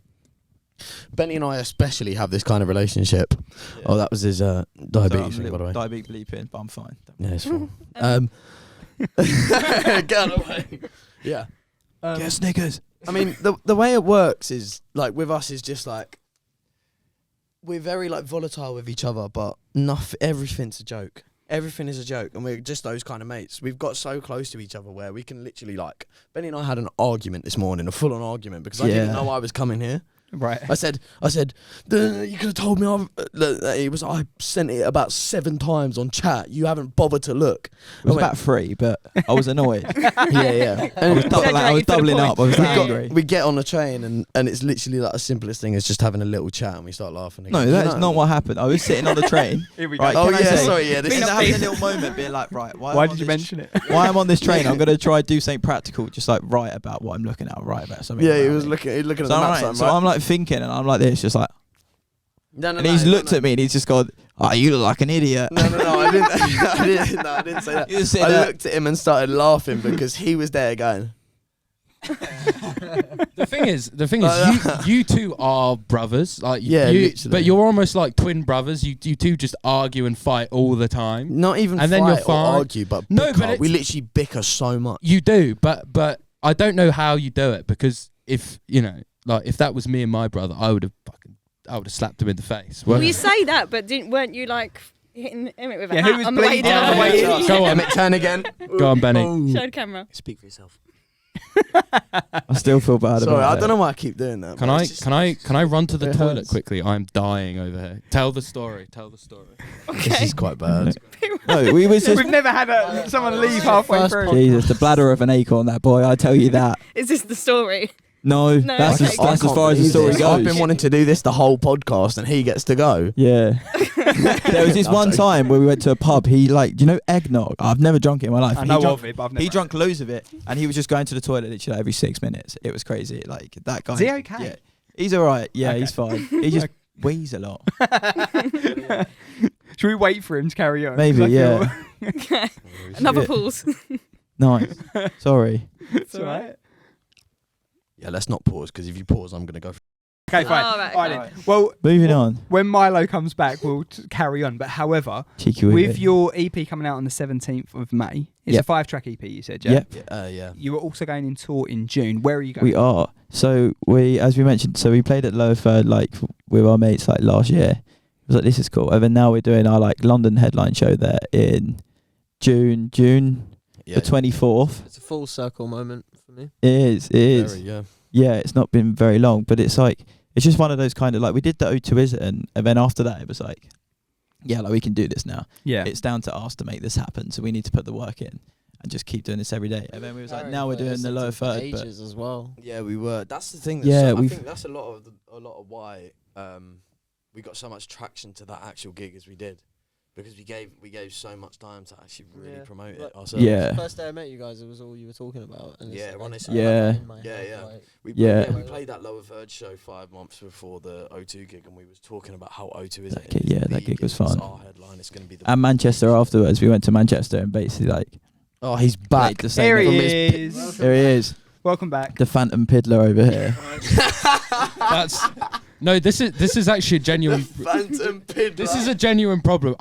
Benny and I especially have this kind of relationship. Yeah. Oh, that was his diabetes thing, by the way. Diabetes bleeping, but I'm fine. Yeah, it's fine. Get out of the way. Yeah. Get Snickers. I mean, the way it works is like with us is just like we're very like volatile with each other, but everything's a joke. Everything is a joke, and we're just those kind of mates. We've got so close to each other where we can literally like. Benny and I had an argument this morning, a full-on argument, because I didn't know I was coming here. Right. I said, you could have told me. I sent it about 7 times on chat. You haven't bothered to look. It was about 3, but I was annoyed. Yeah. I was doubling up. I was angry. We get on the train and it's literally like the simplest thing is just having a little chat and we start laughing again. No, that's not what happened. I was sitting on the train. Here we go. Right, Oh can I yeah, say, sorry, yeah. This is having a little moment, being like, right, Why did you mention it? Why I'm on this train? I'm gonna try to do something practical, just like write about what I'm looking at, write about something. Yeah, he around was me. looking at So the I'm map. like, so I'm like thinking, and I'm like this, just like, No, and he's looked at me, and he's just gone, "Oh, you look like an idiot." No, I didn't. I didn't say that. You said I that. looked at him and started laughing because he was there going. The thing is, you two are brothers, like Yeah, literally. but you're almost like twin brothers. You two just argue and fight all the time. Not even And fight then you're or fine. argue, but No, bicker. but it's- We literally bicker so much. You do, but I don't know how you do it, because if if that was me and my brother, I would have slapped him in the face. Well, you say that, but weren't you like hitting Emmett with a Yeah, hat who was on the way bleeding down? on the way in? Go on, Emmett, turn again. go on, Benny. Show the camera. Speak for yourself. I still feel bad Sorry, about I don't know why I keep doing that. Can but I it's just- can I run to the It toilet hurts. quickly? I'm dying over here. Tell the story. This is quite bad. No, we was just. We've never had someone leave halfway First through. Jesus, the bladder of an acorn, that boy. I tell you that. Is this the story? No, No, that's okay. as far as the story goes. I've been wanting to do this the whole podcast, and he gets to go. Yeah. There was this one time where we went to a pub. He do you know eggnog? I've never drunk it in my life. I He know drunk- of it, but I've never. He drank loads of it, and he was just going to the toilet literally every 6 minutes. It was crazy. Like that guy. Is he okay? Yeah, he's all right. Yeah, Okay. he's fine. He just wheezes a lot. Should we wait for him to carry on? 'Cause Maybe, I feel- yeah. Okay. Another Yeah. pause. Nice. Sorry. It's all right. Yeah, let's not pause, because if you pause, I'm gonna go. Okay, fine. All right, All right, okay. then. Well, Moving on. when Milo comes back, we'll carry on. But however, Cheeky with wee. your EP coming out on the 17th of May, it's Yep. a 5-track EP, you said, yeah? Yep. Yeah. You were also going in tour in June. Where are you going? We are. So as we mentioned, so we played at Lower Third with our mates last year. It was like, this is cool. And then now we're doing our London headline show there in June Yeah. the 24th. It's a full circle moment for me. It is. Very, yeah. Yeah, it's not been very long, but it's it's just one of those kind of we did the O2 Is It, and then after that it was we can do this now. Yeah. It's down to us to make this happen, so we need to put the work in and just keep doing this every day. And then we was now we're doing the Lower Third, but ages as well. Yeah, we were. That's the thing. Yeah, I we've- think that's a lot of why we got so much traction to that actual gig as we did, because we gave so much time to actually really Yeah. promote Like- it ourselves. Yeah. The first day I met you guys, it was all you were talking about. And Yeah, it's honestly. I have Yeah. that in my Yeah, head, yeah. like- We played that Lower Third show 5 months before the O2 gig, and we was talking about how O2 is. That gig- yeah, that gig was fun. Our headline. It's going to be the. and Manchester afterwards. We went to Manchester and basically Oh, he's back. the same Here he from his is. There he is, Welcome back. the Phantom Piddler over here. That's no. This is actually a genuine. Phantom Piddler. This is a genuine problem.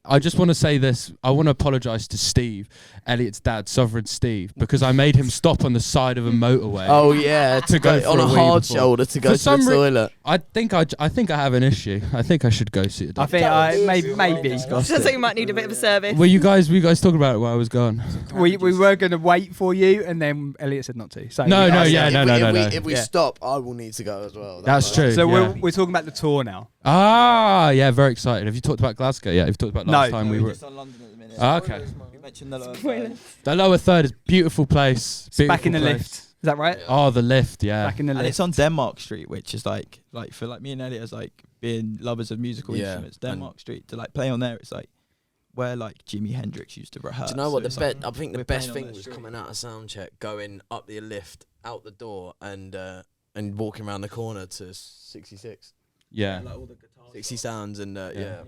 I just want to say this. I want to apologise to Steve, Elliot's dad, Sovereign Steve, because I made him stop on the side of a motorway. Oh yeah, to go go for on a a wee hard before. shoulder to go For to the some rea- toilet. I think I have an issue. I think I should go see a I doctor. think maybe. Sounds like you might need a bit of a service. Were you guys talking about it while I was gone? We were going to wait for you, and then Elliot said not to. So No, no, I yeah, said- no. If we Yeah. stop, I will need to go as well. That's why. true. So yeah. we're talking about the tour now. Ah, yeah, very excited. Have you talked about Glasgow? Yeah, you've talked about last No. time we were. on London at the minute. Ah, okay. We mentioned the Lower Spoilers. The Lower Third is a beautiful place. It's back in the Beautiful lift. place. Is that right? Oh, the lift, yeah. Back in the And lift. it's on Denmark Street, which is like for me and Elliot as being lovers of musical Yeah, instruments. Denmark Street to play on there, it's where Jimi Hendrix used to rehearse. Do you know what So the it's I think the we're best playing on thing that was street. coming out of soundcheck, going up the lift, out the door, and walking around the corner to 66. Yeah. 60 sounds and yeah.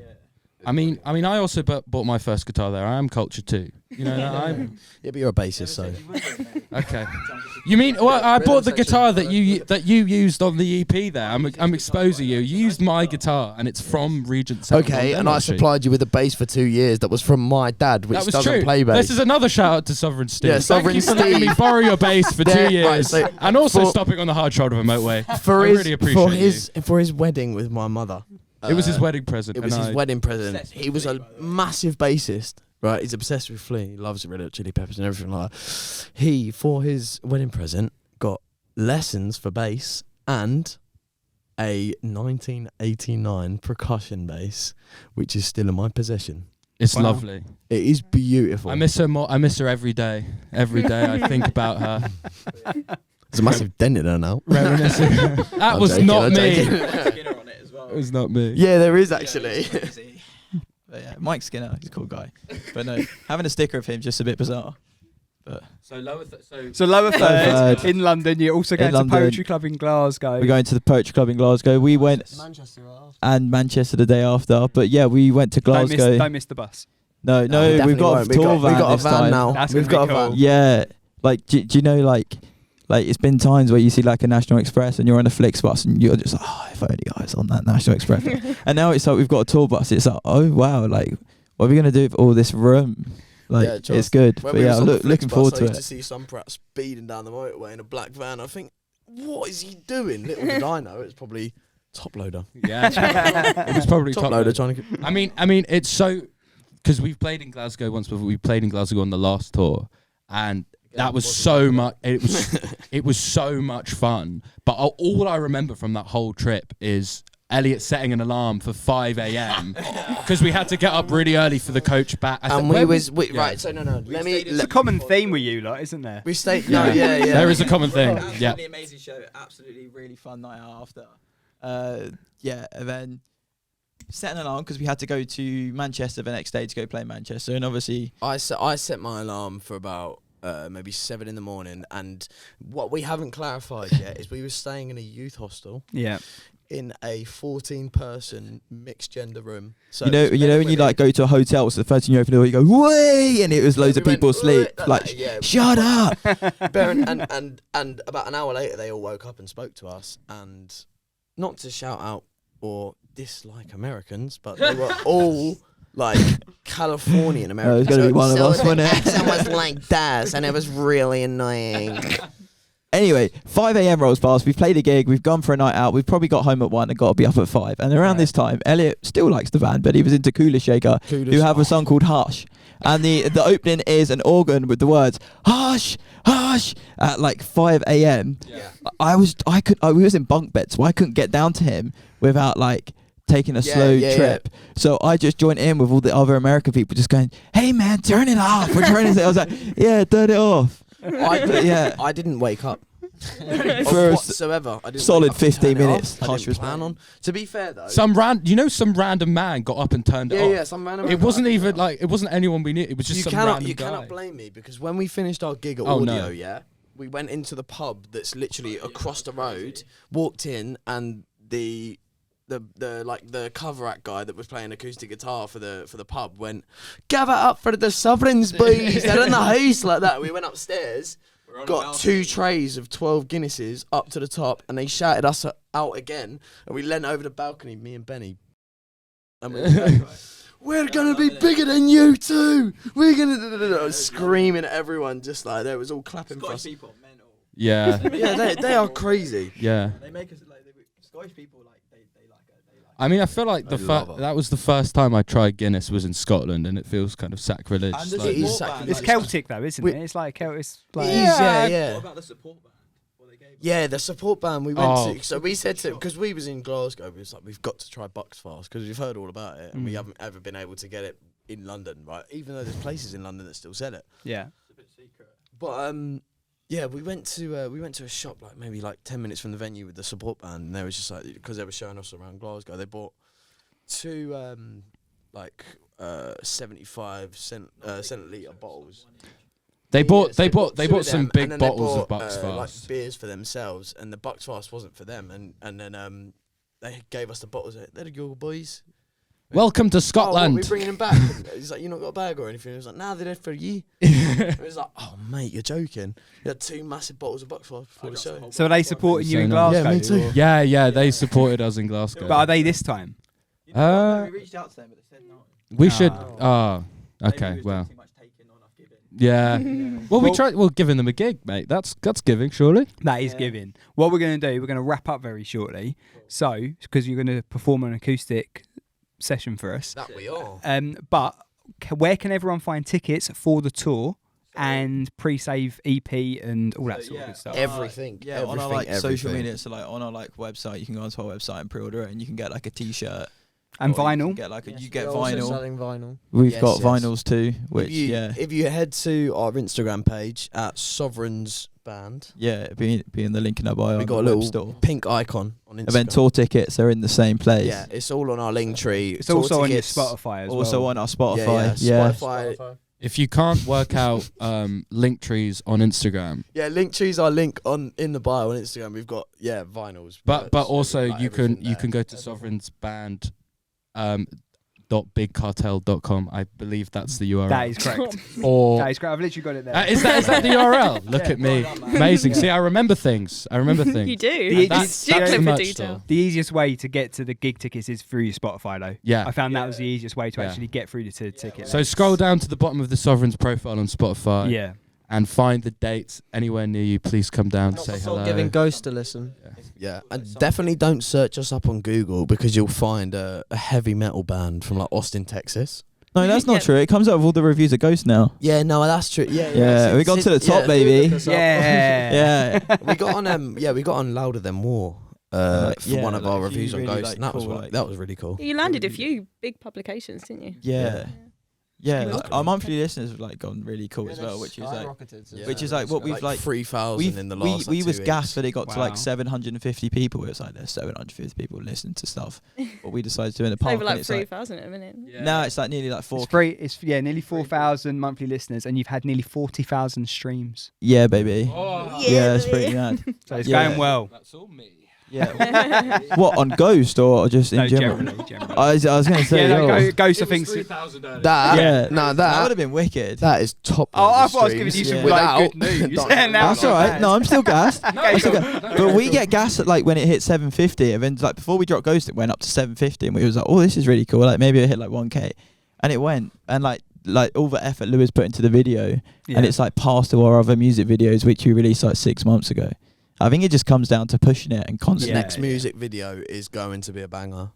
I mean, I also bought my first guitar there. I am cultured too. You know, I'm Yeah, but you're a bassist, so. okay. You mean? Well, I bought the guitar that you used on the EP. There, I'm exposing you. You used my guitar, and it's from Regent Sound. Okay, and I supplied you with a bass for 2 years that was from my dad, which that was doesn't true. play bass. This is another shout out to Sovereign Steve. Yeah, Sovereign Thank you for letting me Steve. borrow your bass for 2 years, Right, so and also for- stopping on the hard shoulder of a motorway. I his, really appreciate for his wedding with my mother. It was his wedding present. It was his and wedding present. He was a massive bassist, right? He's obsessed with Flea. He loves Red Hot Chili Peppers and everything like that. He, for his wedding present, got lessons for bass and a 1989 percussion bass, which is still in my possession. It's Wow. lovely. It is beautiful. I miss her more. I miss her every day. Every day I think about her. There's a massive dent in her now. Reminiscing. That I'm was joking, not I'm me. joking. Skinner on it as well. It was not me. Yeah, there is actually. But yeah, Mike Skinner, he's a cool guy. But no, having a sticker of him just a bit bizarre. But So lower. So lower third third. in London. You're also going to London. Poetry Club in Glasgow. we're going to the Poetry Club in Glasgow. We went Manchester after. and Manchester the day after. But yeah, we went to Glasgow. Don't miss the bus. No, we we've definitely got won't. a tour van. We got a this van time. now. That's We've gonna got be a cool. van. Yeah, like do you know like it's been times where you see like a National Express and you're on a Flix bus and you're just like, oh, if only I was on that National Express. And now it's like we've got a tour bus. It's like, oh wow, like what are we gonna do with all this room? Like Yeah, it's trust. good. When But we yeah, was on the Flix looking bus, forward I to used it. to see some prat speeding down the motorway in a black van. I think, what is he doing? Little did I know, it's probably top loader. Yeah, it was probably Top loader trying to get. I mean, it's so because we've played in Glasgow once before. We played in Glasgow on the last tour, and that was so much. It was so much fun. But all I remember from that whole trip is Elliot setting an alarm for 5 a.m. because we had to get up really early for the coach back. And right. So no. It's a common theme with you, lot, isn't there? We stayed. No, yeah. There is a common thing. Yeah. Absolutely amazing show. Absolutely really fun night out after. Yeah, and then set an alarm because we had to go to Manchester the next day to go play Manchester, and obviously I set my alarm for about maybe 7 in the morning, and what we haven't clarified yet is we were staying in a youth hostel Yeah. in a 14-person mixed gender room. So you know when you like go to a hotel, so the first thing you open the door, you go way, and it was loads we of people went, asleep. "Wait," Like, yeah. shut up. and about an hour later, they all woke up and spoke to us. And not to shout out or dislike Americans, but they were all like Californian Americans. it was gonna be one of us, wasn't it? Accent was like this, and it was really annoying. Anyway, 5 a.m. rolls past. We've played a gig. We've gone for a night out. We've probably got home at 1 and got to be up at 5. And around this time, Elliot still likes the band, but he was into Cooler Shaker, who have a song called Hush. And the opening is an organ with the words Hush, Hush at like 5 a.m. Yeah. We was in bunk beds, so I couldn't get down to him without like taking a slow trip. So I just joined in with all the other American people, just going, "Hey man, turn it off." We're turning it. I was like, "Yeah, turn it off." I didn't wake up. For a whatsoever. I didn't solid wake up to 15 turn it minutes. off. I Hush didn't was plan on. To be fair though, Some random man got up and turned it off. yeah, some random. It wasn't even like it wasn't anyone we knew. It was just some random guy. You cannot blame me because when we finished our gig at Oh, Audio, no. we went into the pub that's literally across the road, walked in, and the cover act guy that was playing acoustic guitar for the pub went, "Gather up for the Sovereigns, boys! They're in the house," like that. We went upstairs, got 2 trays of 12 Guinnesses up to the top, and they shouted us out again, and we leant over the balcony, me and Benny, and we went, "We're gonna be bigger than you two. We're gonna," screaming at everyone, just like there was all clapping for us. people, mental. Yeah. Yeah, they are crazy. Yeah. They make us like Scottish people like they like it. I mean, I feel like that was the first time I tried Guinness was in Scotland, and it feels kind of sacrilegious. And the like- It is support band, It's like, Celtic though, isn't it? It's like Celtic. Like, Yeah. What about the support band? What they gave us? Yeah, the support band we went Oh. to. So we said to, because we was in Glasgow, we was like, we've got to try Bucks Fast because we've heard all about it, and we haven't ever been able to get it in London, right? Even though there's places in London that still sell it. yeah. It's a bit secret. But yeah, we went to a shop like maybe like 10 minutes from the venue with the support band, and they was just like, because they were showing us around Glasgow, they bought 2 75 centiliter bottles. They bought two of some them, big and then they bottles of bought, Bucks like Fast. beers for themselves, and the Bucks Fast wasn't for them, and then they gave us the bottles. There you go, boys. Welcome to Oh, Scotland. what, we bringing him back? He's like, you not got a bag or anything? He was like, nah, they're there for you. It was like, oh mate, you're joking. You had 2 massive bottles of Buckfast before the show. So are they supporting you So in nice. Glasgow? Yeah, me too. or- Yeah, they supported us in Glasgow. But are they this time? We reached out to them, but they said no. We should. Oh. Okay. Well. Yeah. Well, we tried. Well, giving them a gig, mate. That's giving, surely. That is giving. What we're going to do, we're going to wrap up very shortly. So, because you're going to perform an acoustic session for us. That we are. But where can everyone find tickets for the tour and pre-save EP and all that sort of good stuff? Everything. Yeah, on our like social everything. media, so like on our like website, you can go onto our website and pre-order it, and you can get like a T-shirt And or you can vinyl. Get like Yes, you get we're also vinyl. selling vinyl. We've Yes, got yes. vinyls too, which if you head to our Instagram page at Sovereigns Band, be in the link in our bio. we on got a the little web store. pink icon on Instagram. And then tour tickets are in the same place. Yeah, it's all on our link tree. It's also on your Spotify as Also well. on our Spotify. Yeah, Spotify. If you can't work out link trees on Instagram, Yeah, link trees are link on in the bio on Instagram. We've got vinyls. but merch, also like you everything can there. go to Sovereign's Band. .bigcartel.com. I believe that's the URL. That is correct. Or That is correct. I've literally got it there. is that the URL? Look at me, amazing. See, I remember things. You do. The- That's Stickler too for much, detail. though. The easiest way to get to the gig tickets is through your Spotify, though. Yeah. I found that was the easiest way to Yeah. actually get through to tickets. So scroll down to the bottom of the Sovereign's profile on Spotify. yeah. And find the dates anywhere near you. Please come down and say hello. Giving Ghost a listen. Yeah, and definitely don't search us up on Google because you'll find a heavy metal band from like Austin, Texas. No, that's not Yeah. true. It comes out with all the reviews of Ghost now. Yeah, no, that's true. Yeah, Yeah, we got to the top, baby. Yeah. Yeah. we got on we got on Louder Than War for yeah, one of like our a few reviews on really, Ghost, like, and that was cool, like, like- that was really cool. You landed a few big publications, didn't you? Yeah. Yeah, Cool. like, our monthly listeners have like gone really cool as well, which is like which is like what we've like 3,000 in the we last. we like, was 2 gassed weeks. that it got to Wow. like 750 people. It was like there's 750 people listening to stuff. What we decided to do in the park. Over and like it's like, 3,000 at a minute. now it's like nearly like 4. It's free. It's nearly 4,000 monthly listeners, and you've had nearly 40,000 streams. Yeah, baby. Oh. Yeah, that's pretty mad. So it's Yeah. going well. That's all me. Yeah. What on Ghost or just in No, general? generally. I was going to say. Yeah, no, yo, Ghost of things. That, Yeah. no, that would that have been wicked. that is top. Oh, I of the thought I was giving you streams. some like Without- good news. Don't- Now That's I'm all right. bad. No, I'm still gassed. I'm still go. gassed. But we get gassed at like when it hit 750, and then like before we dropped Ghost, it went up to 750, and we was like, oh, this is really cool. Like maybe it hit like 1K, and it went, and like all the effort Lewis put into the video, Yeah. and it's like passed to our other music videos, which we released like 6 months ago. I think it just comes down to pushing it and The constantly. next music video is going to be a banger.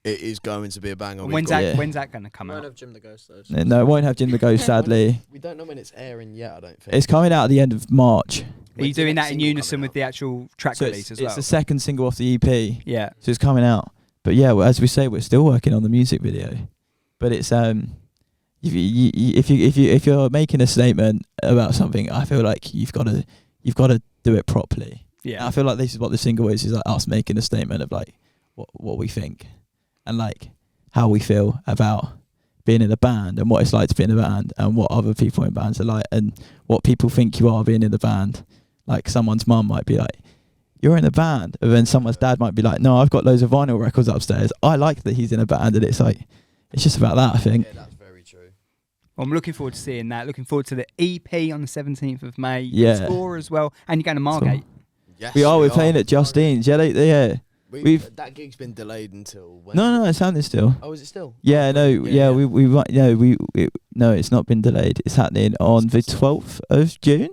It is going to be a banger. And We've when's got- that? Yeah. When's that going to come Won't out? have Jim the Ghost though. No, it won't have Jim the Ghost, sadly. We don't know when it's airing yet. I don't think It's coming out at the end of March. Are you When's the doing next that in single unison coming with out? the actual track So release it's, as it's well? the second single off the EP. Yeah. So it's coming out. But yeah, well, as we say, we're still working on the music video. But it's if you're making a statement about something, I feel like you've got to do it properly. Yeah. I feel like this is what the single is like us making a statement of like what we think and like how we feel about being in a band and what it's like to be in a band and what other people in bands are like and what people think you are being in the band. Like someone's mum might be like, you're in a band, and then someone's dad might be like, no, I've got loads of vinyl records upstairs. I like that he's in a band, and it's like, it's just about that, I think. Yeah, that's very true. Well, I'm looking forward to seeing that. Looking forward to the EP on the 17th of May. Yeah. Tour as well. And you're going to Margate. Yes, We're playing at Justine's. Yeah, yeah. we've- that gig's been delayed until when? No, it's happening still. Oh, is it still? Yeah, no, Yeah, yeah. no, it's not been delayed. It's happening on the 12th of June.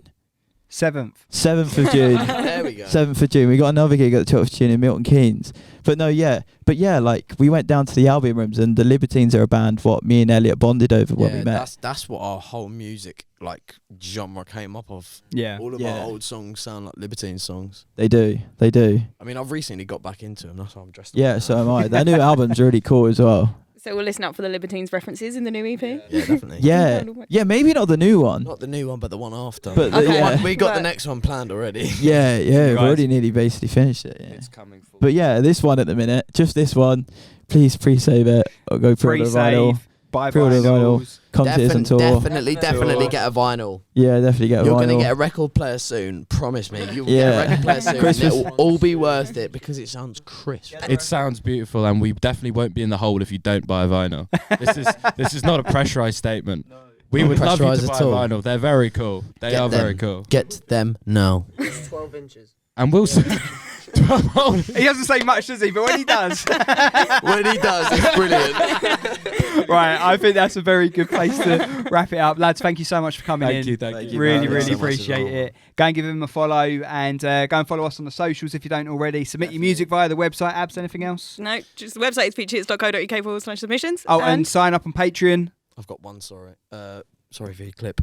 7th. 7th of June. There we go. 7th of June. We got another gig at the 12th of June in Milton Keynes. But like we went down to the Albion Rooms, and the Libertines are a band what me and Elliot bonded over when we met. That's what our whole music like genre came up of. Yeah. All of Yeah. our old songs sound like Libertine songs. They do. I mean, I've recently got back into them. That's why I'm dressed up. Yeah, so am I. Their new album's really cool as well. So we'll listen out for the Libertines references in the new EP. Yeah, definitely. Yeah, maybe not the new one. Not the new one, but the one after. But the- The yeah. one- we got the But- next one planned already. Yeah, we've Guys. already nearly basically finished it. Yeah. It's coming full. But yeah, this one at the minute, just this one. Please pre-save it or go pre-order vinyl. Pre-save. buy Pre-order vinyl. vinyls. Come see us on tour. Definitely get a vinyl. Yeah, definitely get a vinyl. You're going to get a record player soon. Promise me. You'll get a record player soon. Christmas. And it'll all be worth it because it sounds crisp. It sounds beautiful, and we definitely won't be in the hole if you don't buy a vinyl. This is not a pressurised statement. We would love you to buy a vinyl. They're very cool. They are very cool. Get them now. It's 12 inches. And we'll see. He doesn't say much, does he? But when he does, it's brilliant. Right, I think that's a very good place to wrap it up. Lads, thank you so much for coming in. Thank you. Really, Thank you really so much as appreciate well. it. Go and give him a follow, and go and follow us on the socials if you don't already. Submit your music via the website. Abs, anything else? No, just the website is featurehits.co.uk/submissions. Oh, and sign up on Patreon. I've got one, sorry. Sorry for your clip.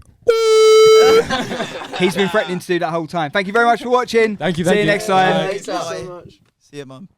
He's been threatening to do that whole time. Thank you very much for watching. Thank you. See you next time. Thanks so much. See you, Mum.